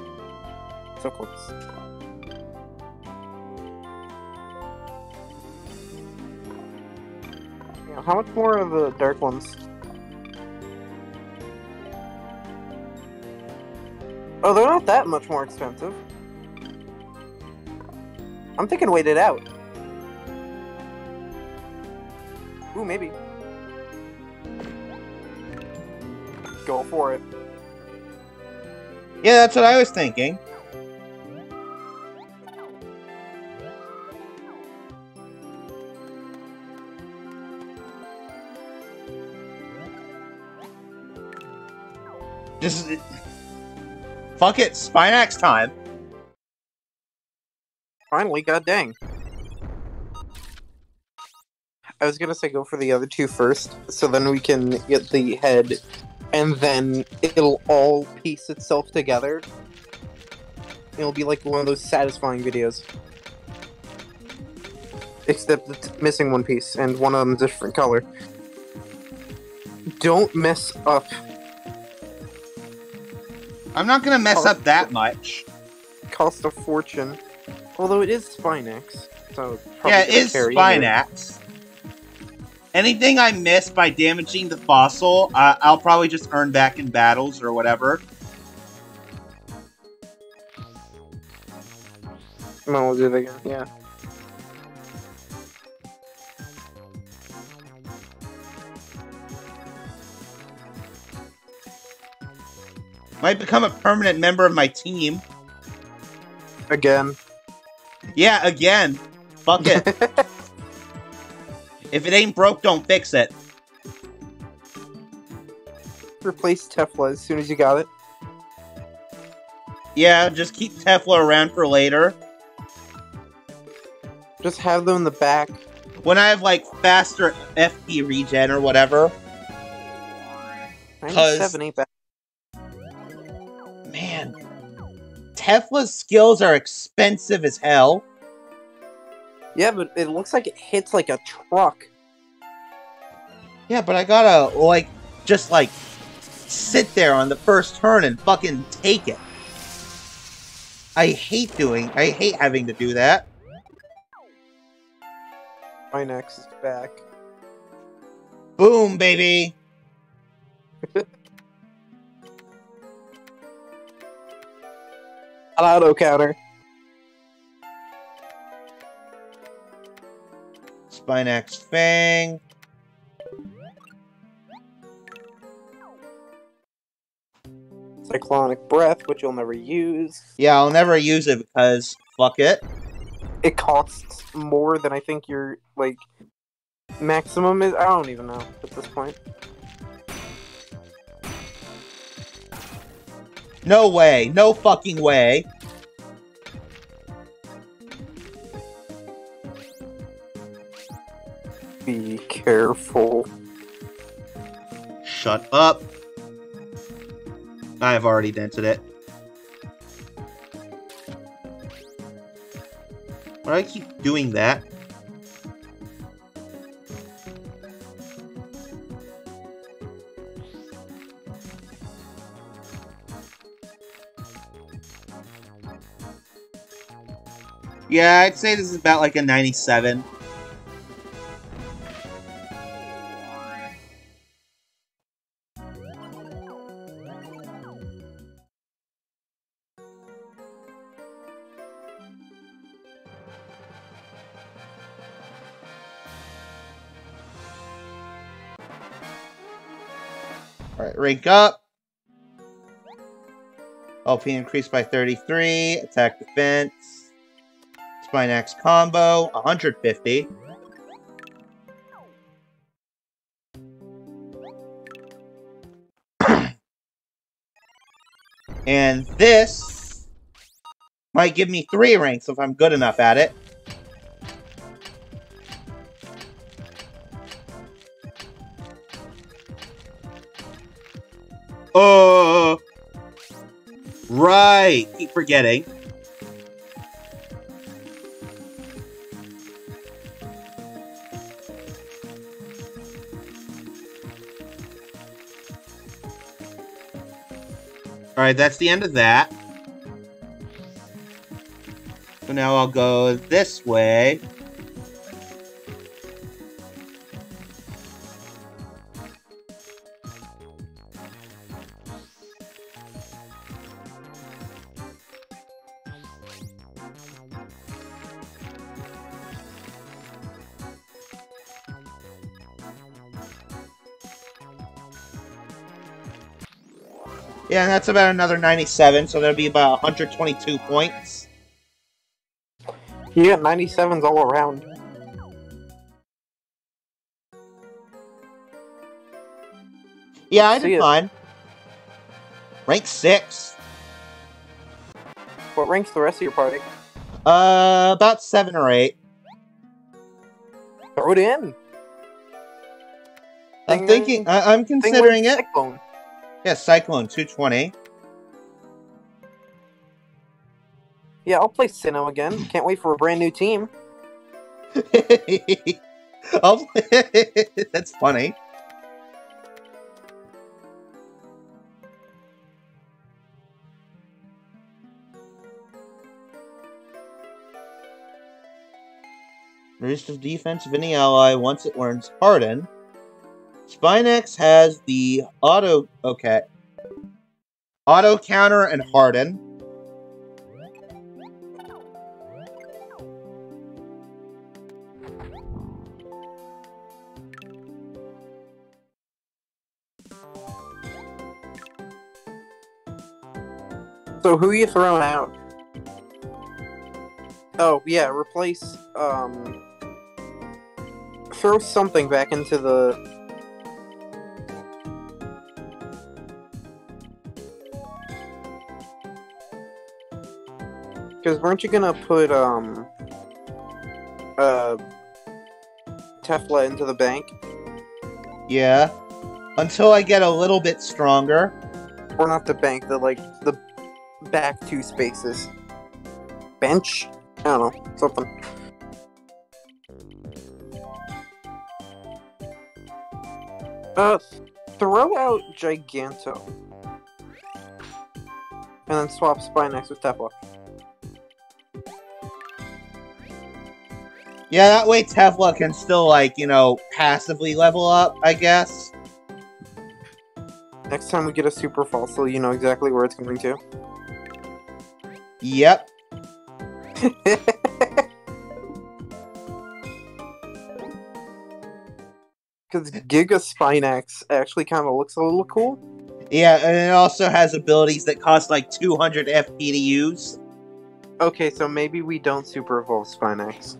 So close. Yeah, how much more are the dark ones? Oh, they're not that much more expensive. I'm thinking wait it out. Ooh, maybe. Go for it. Yeah, that's what I was thinking. Just... fuck it, Spinax time. Finally, god dang. I was gonna say go for the other two first, so then we can get the head, and then it'll all piece itself together. It'll be like one of those satisfying videos. Except it's missing one piece, and one of them's a different color. Don't mess up. I'm not gonna mess up that much. Cost a fortune. Although it is Spinax. So Yeah, probably it gonna is carry Spinax. Anything I miss by damaging the fossil, I'll probably just earn back in battles or whatever. Come on, we'll do it again. Yeah. Might become a permanent member of my team. Again. Yeah, again. Fuck it. If it ain't broke, don't fix it. Replace Tefla as soon as you got it. Yeah, just keep Tefla around for later. Just have them in the back. When I have, like, faster FP regen or whatever. 97 ain't bad. Man. Tefla's skills are expensive as hell. Yeah, but it looks like it hits like a truck. Yeah, but I gotta, like, just, like, sit there on the first turn and fucking take it. I hate having to do that. Minex is back. Boom, baby! Auto counter. Spinax Fang. Cyclonic Breath, which you'll never use. Yeah, I'll never use it because fuck it. It costs more than I think your, like, maximum is. I don't even know at this point. No way. No fucking way. Be careful. Shut up. I've already dented it. Why do I keep doing that? Yeah, I'd say this is about like a 97. Alright, rank up. LP increased by 33. Attack defense. Spinax combo, 150. And this might give me 3 ranks if I'm good enough at it. Oh, right. Keep forgetting. Alright, that's the end of that. So now I'll go this way. Yeah, and that's about another 97, so that'll be about 122 points. Yeah, 97's all around. Yeah, I Let's see did it. fine. Rank 6. What ranks the rest of your party? About 7 or 8. Throw it in. I'm thinking, I'm considering it. Cyclone. Yeah, Cyclone, 220. Yeah, I'll play Sinnoh again. Can't wait for a brand new team. That's funny. Reduces defense of any ally once it learns Harden. Spinax has the auto counter and Harden. So who are you throwing out? Oh, yeah, replace, throw something back into the... Because weren't you gonna put, Tefla into the bank? Yeah. Until I get a little bit stronger. Or not the bank, the back 2 spaces. Bench? I don't know, something. Throw out Giganto. And then swap Spinax with Tefla. Yeah, that way Tefla can still, like, you know, passively level up, I guess. Next time we get a Super Fossil, you know exactly where it's going to. Yep. Because Giga Spinax actually kind of looks a little cool. Yeah, and it also has abilities that cost like 200 FP to use. Okay, so maybe we don't Super Evolve Spinax.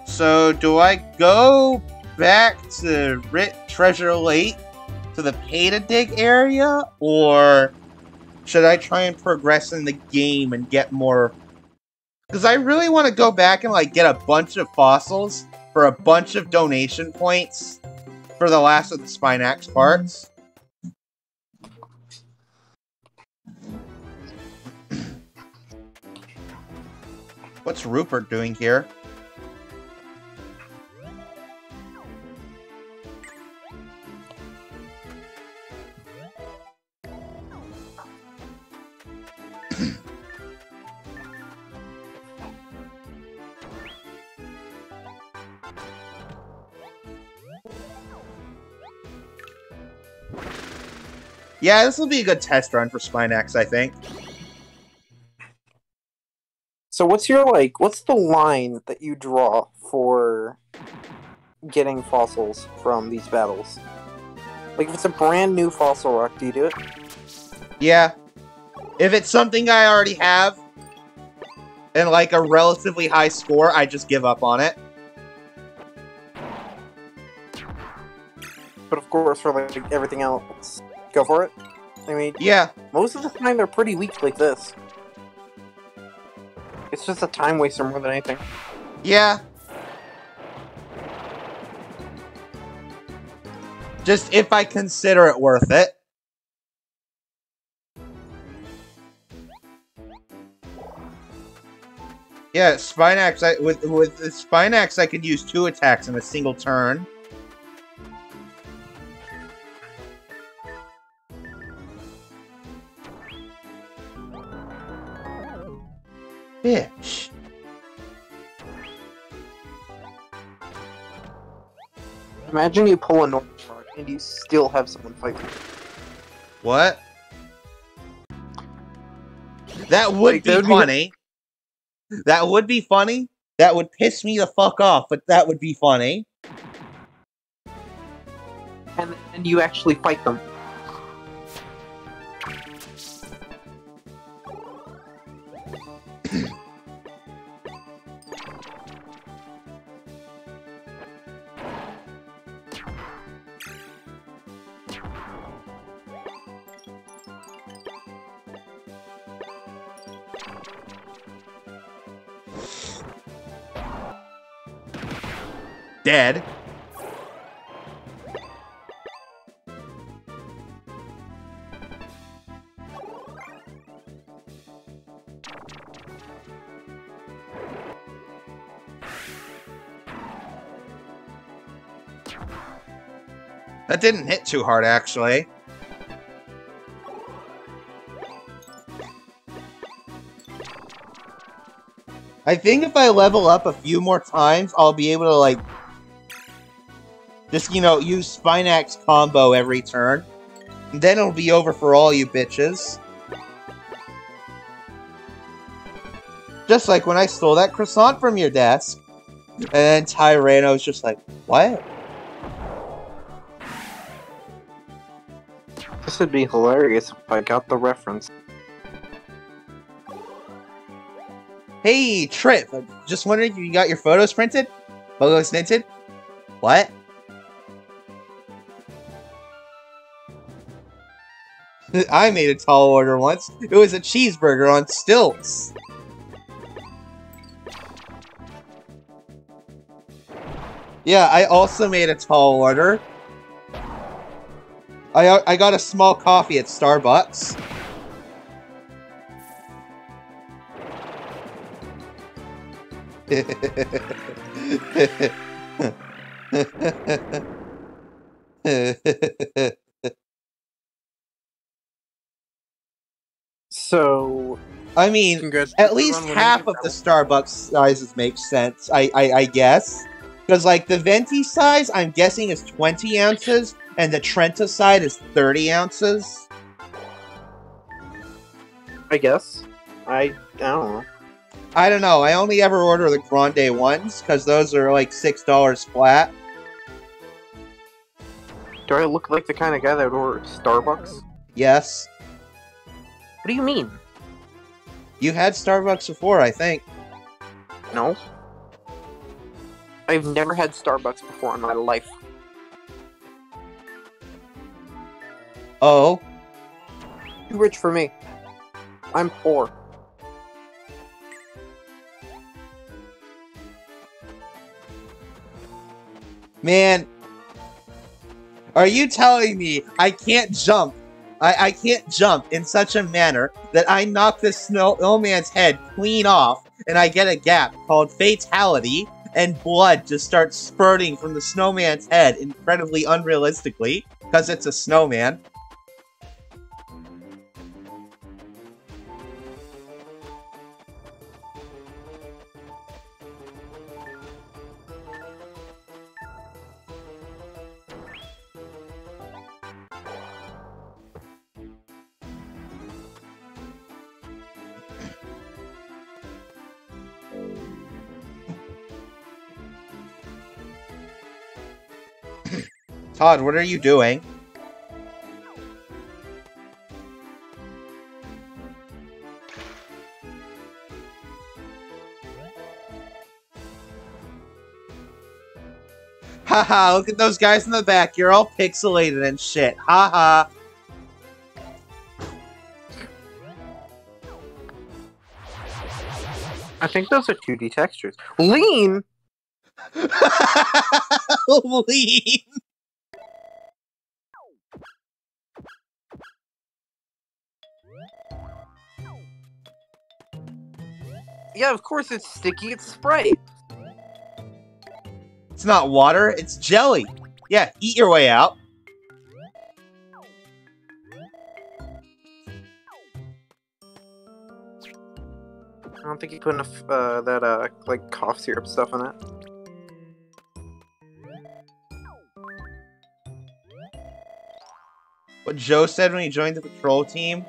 So, do I go back to Treasure Lake to the pay-to-dig area? Or should I try and progress in the game and get more... Because I really want to go back and, like, get a bunch of fossils for a bunch of donation points for the last of the Spinax parts. What's Rupert doing here? Yeah, this will be a good test run for Spinax, I think. So what's the line that you draw for getting fossils from these battles? Like, if it's a brand new fossil rock, do you do it? Yeah. If it's something I already have, and like a relatively high score, I just give up on it. But of course, for like everything else, go for it. I mean, yeah, most of the time they're pretty weak like this. It's just a time waster more than anything. Yeah. Just if I consider it worth it. Yeah, Spinax. With the Spinax, I could use 2 attacks in a single turn. Bitch. Imagine you pull a normal card and you still have someone fight you. What? That would be funny. That would be funny. That would piss me the fuck off, but that would be funny. And you actually fight them. Dead. That didn't hit too hard, actually. I think if I level up a few more times, I'll be able to, like, just, you know, use Spinax combo every turn. And then it'll be over for all you bitches. Just like when I stole that croissant from your desk. And then Tyranno's just like, what? This would be hilarious if I got the reference. Hey, Trip, I'm just wondering if you got your photos printed? Photos minted? What? I made a tall order once. It was a cheeseburger on stilts. Yeah, I also made a tall order. I got a small coffee at Starbucks. So, I mean, congratulations at least on winning half the of the medal. Starbucks sizes make sense, I guess. Because, like, the Venti size, I'm guessing, is 20 ounces, and the Trenta side is 30 ounces. I guess. I don't know. I don't know, I only ever order the Grande ones, because those are, like, $6 flat. Do I look like the kind of guy that would order Starbucks? Yes. What do you mean? You had Starbucks before, I think. No. I've never had Starbucks before in my life. Oh. Too rich for me. I'm poor. Man. Are you telling me I can't jump? I can't jump in such a manner that I knock this snowman's head clean off and I get a gap called Fatality and blood just starts spurting from the snowman's head incredibly unrealistically because it's a snowman. Todd, what are you doing? Haha, look at those guys in the back. You're all pixelated and shit. Haha. I think those are 2D textures. Lean! Lean. Yeah, of course it's sticky, it's Sprite. It's not water, it's jelly. Yeah, eat your way out. I don't think you put enough, like, cough syrup stuff in it. What Joe said when he joined the patrol team?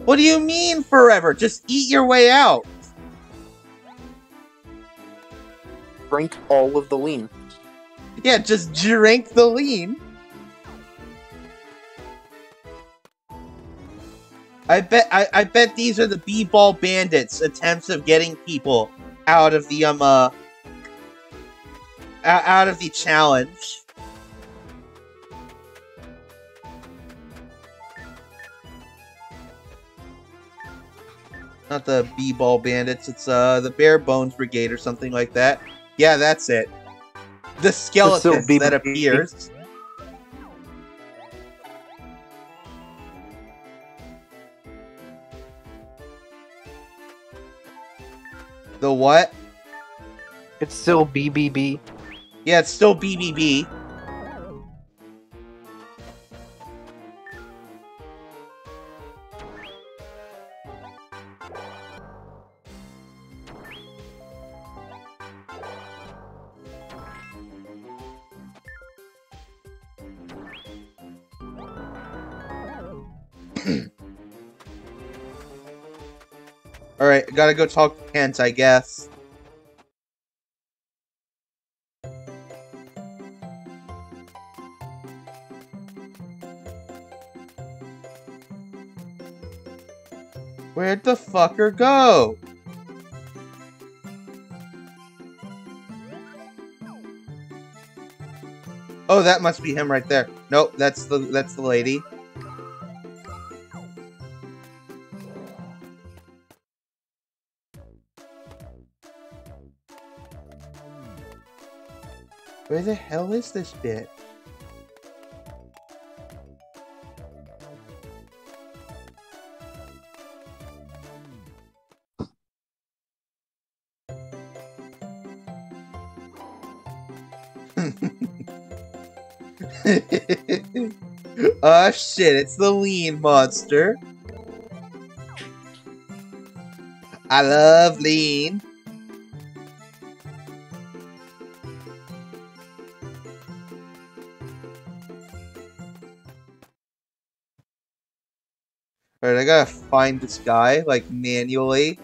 What do you mean forever? Just eat your way out. Drink all of the lean. Yeah, just drink the lean. I bet these are the B-Ball Bandits' attempts of getting people out of the out of the challenge. Not the B-Ball Bandits, it's the Bare Bones Brigade or something like that. Yeah, that's it. The skeleton that appears. The what? It's still BBB. Yeah, it's still BBB. Alright, gotta go talk to Kent, I guess. Where'd the fucker go? Oh, that must be him right there. Nope, that's the lady. Where the hell is this bit? Oh shit, it's the lean monster. I love lean. Alright, I gotta find this guy, like, manually.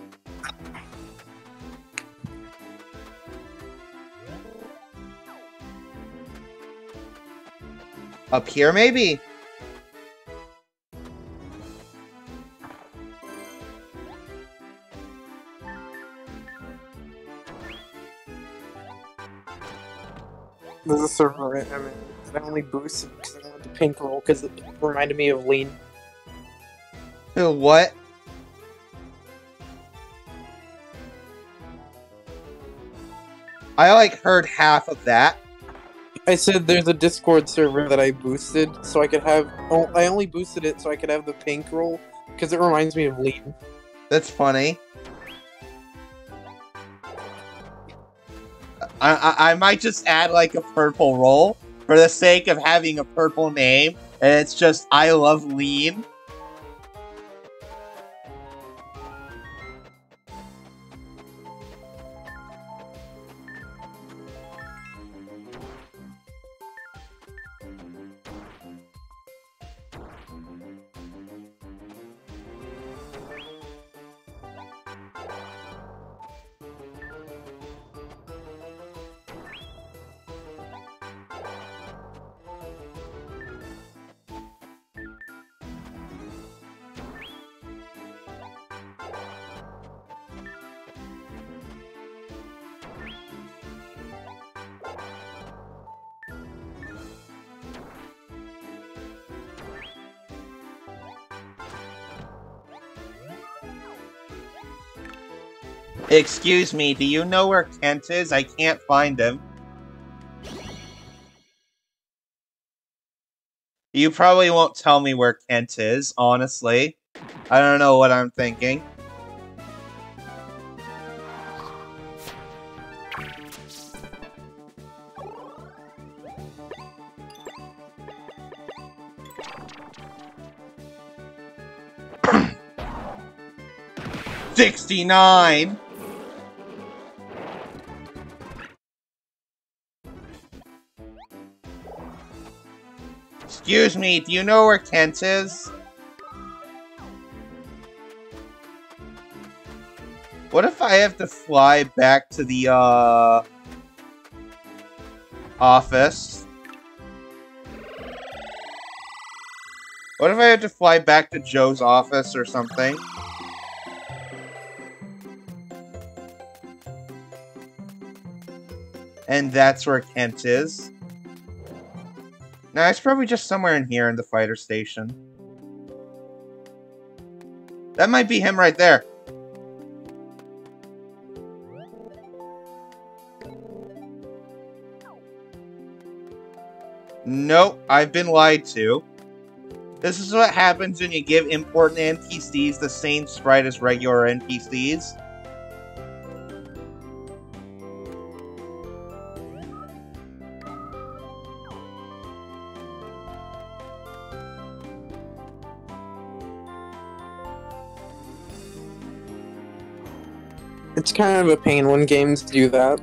Up here, maybe? There's a server I'm in that I only boosted because I wanted the pink roll because it reminded me of Lean. What? I, like, heard half of that. I said there's a Discord server that I boosted so I could have... Oh, I only boosted it so I could have the pink roll because it reminds me of Lean. That's funny. I might just add, like, a purple roll for the sake of having a purple name, and it's just, I love lean. Excuse me, do you know where Kent is? I can't find him. You probably won't tell me where Kent is, honestly. I don't know what I'm thinking. $69! Excuse me, do you know where Kent is? What if I have to fly back to the, office? What if I had to fly back to Joe's office or something? And that's where Kent is. Nah, it's probably just somewhere in here in the fighter station. That might be him right there. Nope, I've been lied to. This is what happens when you give important NPCs the same sprite as regular NPCs. It's kind of a pain when games do that.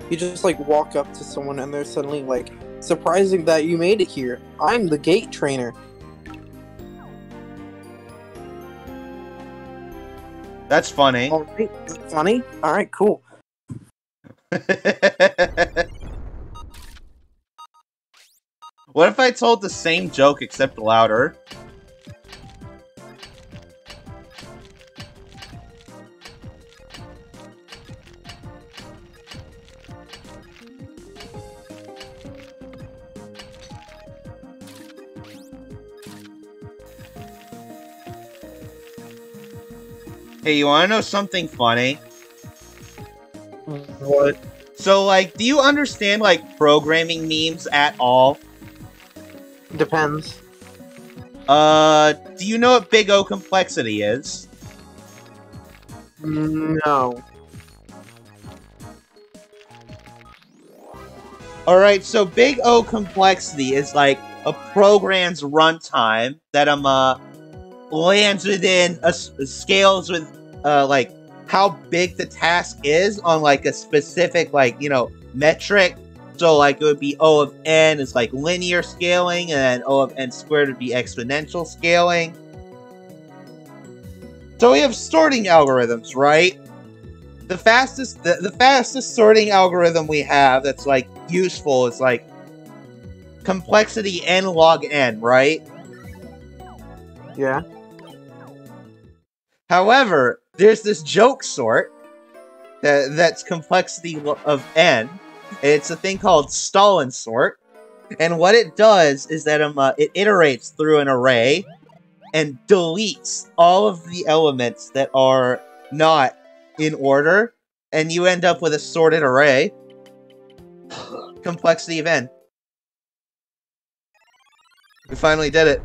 You just like walk up to someone and they're suddenly like, surprising that you made it here. I'm the gate trainer. That's funny. Alright, is it funny? Alright, cool. What if I told the same joke except louder? Hey, you wanna know something funny? What? So, like, do you understand, like, programming memes at all? Depends. Do you know what Big O complexity is? No. Alright, so Big O complexity is like a program's runtime that lands within scales with like how big the task is on like a specific like, you know, metric. So like it would be O of n is like linear scaling, and then O of n squared would be exponential scaling. So we have sorting algorithms, right? The fastest sorting algorithm we have that's like useful is like complexity n log n, right? Yeah. However, there's this joke sort that's complexity of n. And it's a thing called Stalin sort, and what it does is that it iterates through an array and deletes all of the elements that are not in order, and you end up with a sorted array. Complexity of n. We finally did it.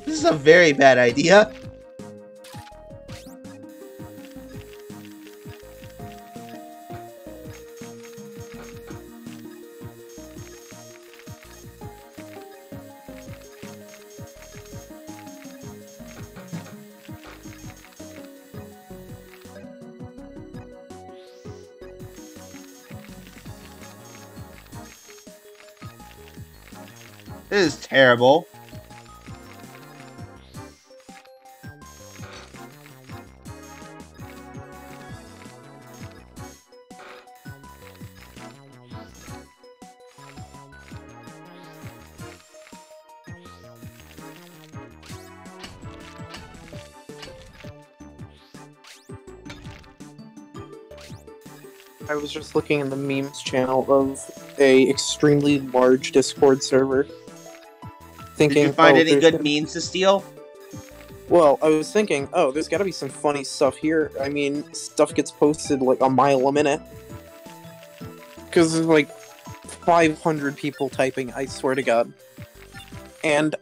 This is a very bad idea. This is terrible. I was just looking in the memes channel of a extremely large Discord server. Thinking, Did you find oh, any good memes to steal? Well, I was thinking, oh, there's gotta be some funny stuff here. I mean, stuff gets posted like a mile a minute. Because there's like 500 people typing, I swear to God. And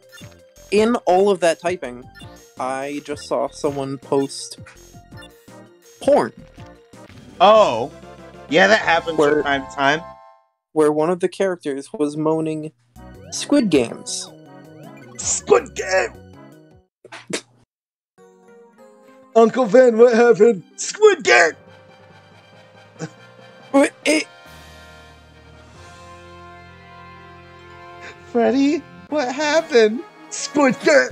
in all of that typing, I just saw someone post porn. Oh. Yeah, that happens Where- from time to time. Where one of the characters was moaning Squid Games. Squid Game! Uncle Ben, what happened? Squid Game! Freddy, what happened? Squid Game!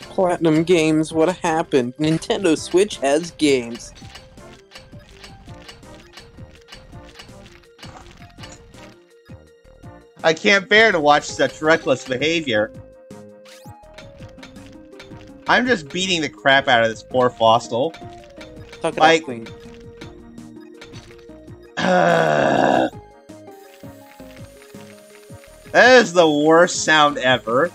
Platinum Games, what happened? Nintendo Switch has games. I can't bear to watch such reckless behavior. I'm just beating the crap out of this poor Fossil. Tuck it Like- up, Queen. That is the worst sound ever.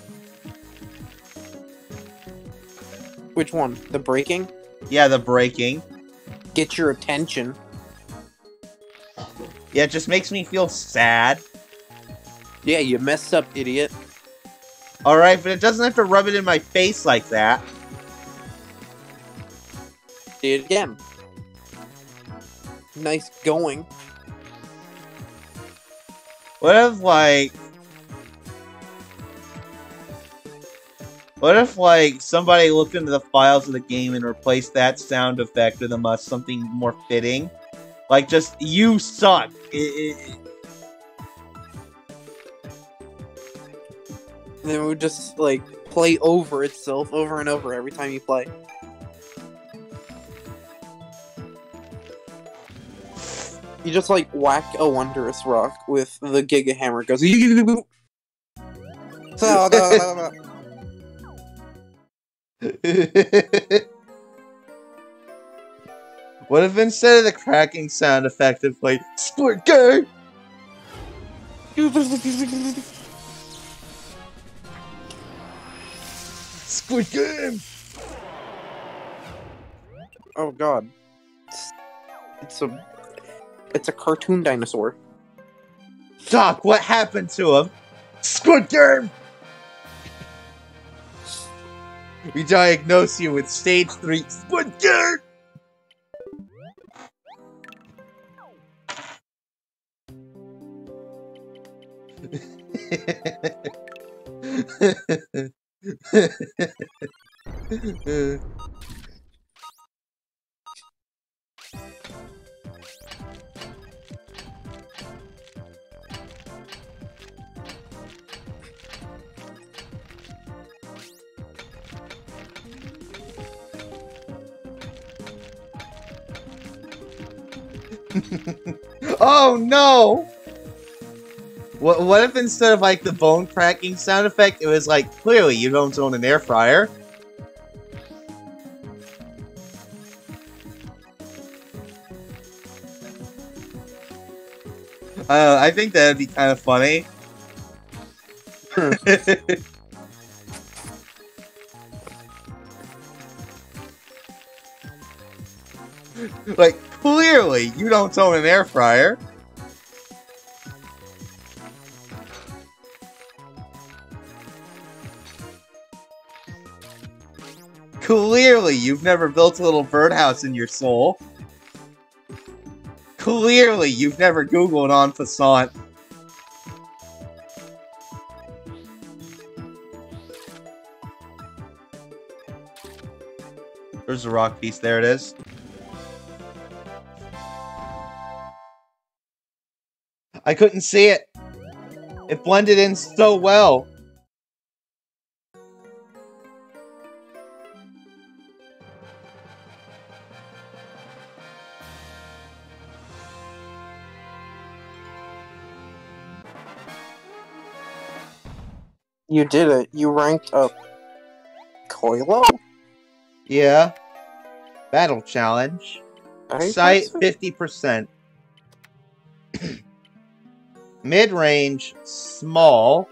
Which one? The breaking? Yeah, the breaking. Get your attention. Yeah, it just makes me feel sad. Yeah, you messed up, idiot. Alright, but it doesn't have to rub it in my face like that. Do it again. Nice going. What if, like... What if, like, somebody looked into the files of the game and replaced that sound effect with something more fitting? Like, just, you suck. And then it would just, like, play over itself over and over every time you play. You just, like, whack a wondrous rock with the Giga Hammer. It goes... What if instead of the cracking sound effect it played Squirt Game? Squid Game! Oh god. It's a cartoon dinosaur. Doc, what happened to him? Squid Game! We diagnose you with stage 3 Squid Game! Oh no! What if instead of like the bone cracking sound effect, it was like, clearly you don't own an air fryer? I think that'd be kind of funny. Like, clearly you don't own an air fryer. Clearly you've never built a little birdhouse in your soul. Clearly you've never Googled en passant. There's a rock piece, there it is. I couldn't see it. It blended in so well. You did it. You ranked up Coilo? Yeah. Battle challenge. Sight 50%. Mid-range, small.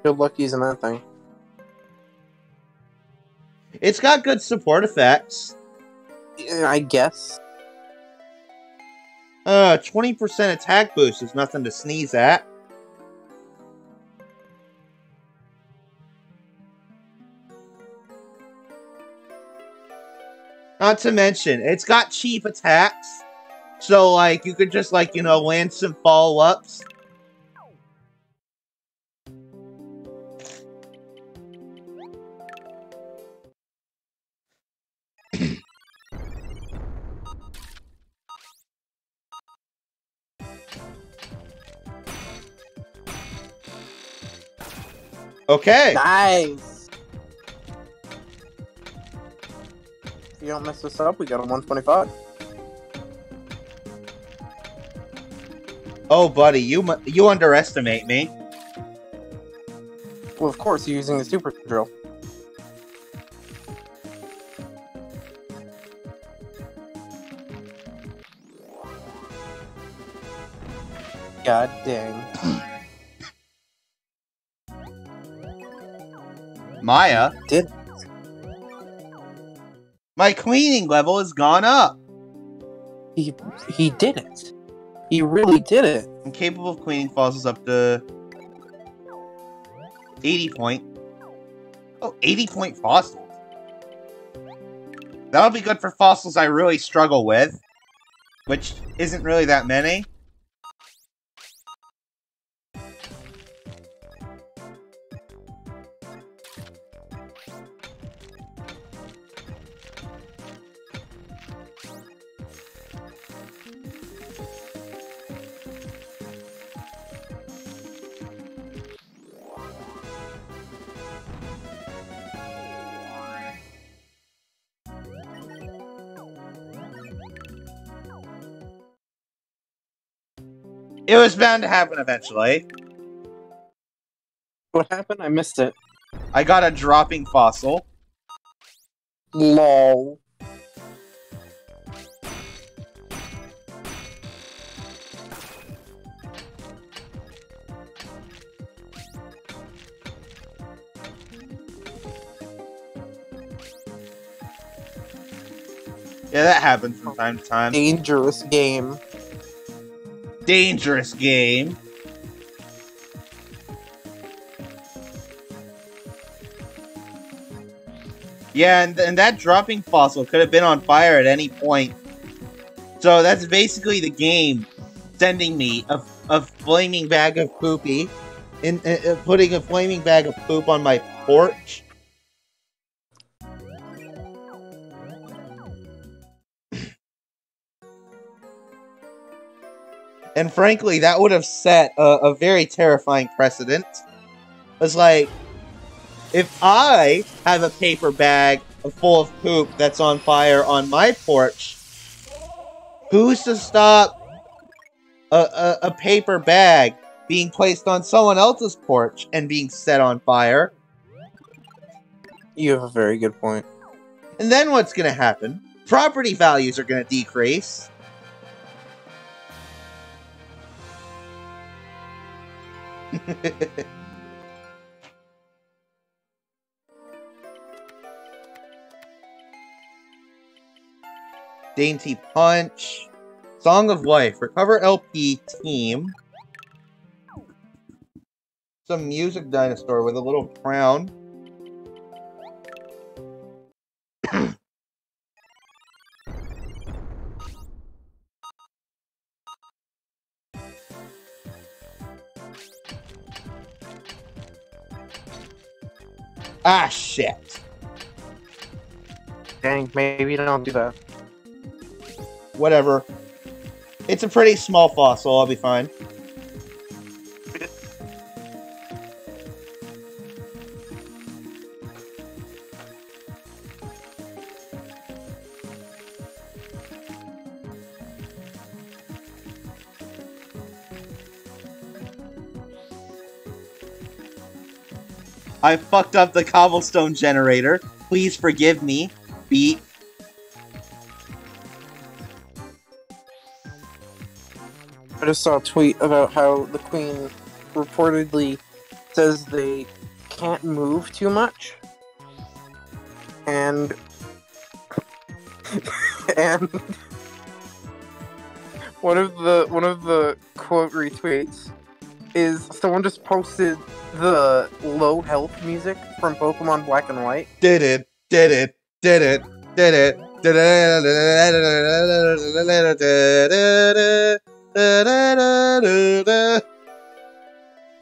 Good luck using that thing. It's got good support effects. Yeah, I guess. 20% attack boost is nothing to sneeze at. Not to mention, it's got cheap attacks. So, like, you could just, like, you know, land some follow-ups. Okay. Nice! If you don't mess this up, we got a 125. Oh, buddy, you underestimate me. Well, of course, you're using the super drill. God dang. Maya? Did My cleaning level has gone up. he did it? He really did it. I'm capable of cleaning fossils up to 80 point. Oh, 80 point fossils. That'll be good for fossils I really struggle with, which isn't really that many. It was bound to happen eventually. What happened? I missed it. I got a dropping fossil. Lol. Yeah, that happens from time to time. Dangerous game. Dangerous game. Yeah, and that dropping fossil could have been on fire at any point. So that's basically the game sending me a flaming bag of poopy, and putting a flaming bag of poop on my porch. And frankly, that would have set a very terrifying precedent. It's like, if I have a paper bag full of poop that's on fire on my porch, who's to stop a paper bag being placed on someone else's porch and being set on fire? You have a very good point. And then what's going to happen? Property values are going to decrease. Dainty Punch. Song of Life. Recover LP team. Some music dinosaur with a little crown. Ah, shit. Dang, maybe don't do that. Whatever. It's a pretty small fossil, I'll be fine. I fucked up the cobblestone generator. Please forgive me. Beat. I just saw a tweet about how the Queen reportedly says they can't move too much. And and one of the quote retweets is someone just posted the low health music from Pokemon Black and White. Did it.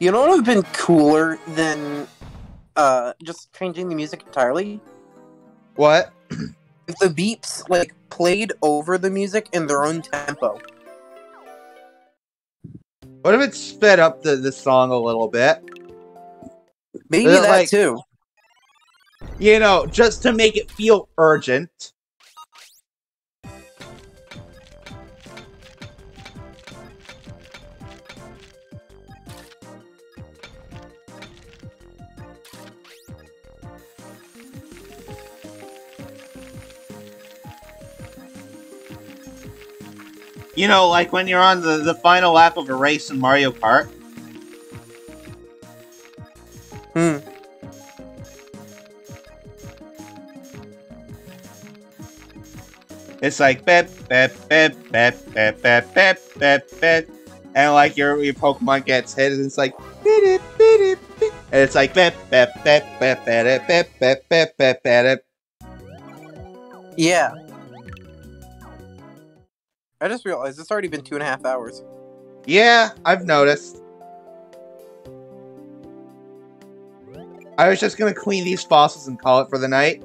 You know what would have been cooler than just changing the music entirely? What? If the beeps like played over the music in their own tempo. What if it sped up the song a little bit? Maybe that like, too. You know, just to make it feel urgent. You know, like when you're on the final lap of a race in Mario Kart. It's like bep bep bep bep bep bep bep bep bep, and like your Pokemon gets hit, and it's like beep beep beep beep, and it's like bep bep bep bep bep bep bep bep bep bep. Yeah. I just realized it's already been 2.5 hours. Yeah, I've noticed. I was just gonna clean these fossils and call it for the night.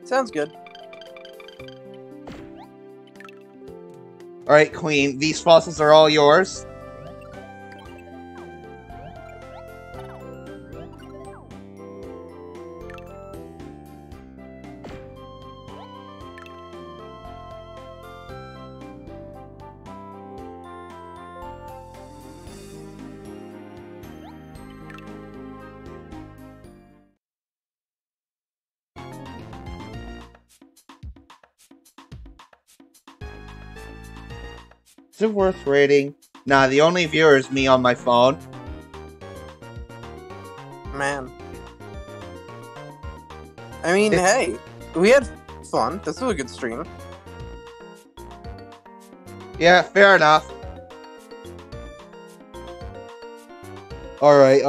Sounds good. Alright, Queen, these fossils are all yours. Is it worth rating? Nah, the only viewer is me on my phone. Man. I mean, hey, we had fun. This was a good stream. Yeah, fair enough. Alright,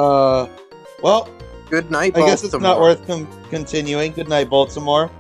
well, Good night, I guess it's not Baltimore. worth continuing. Good night, Baltimore.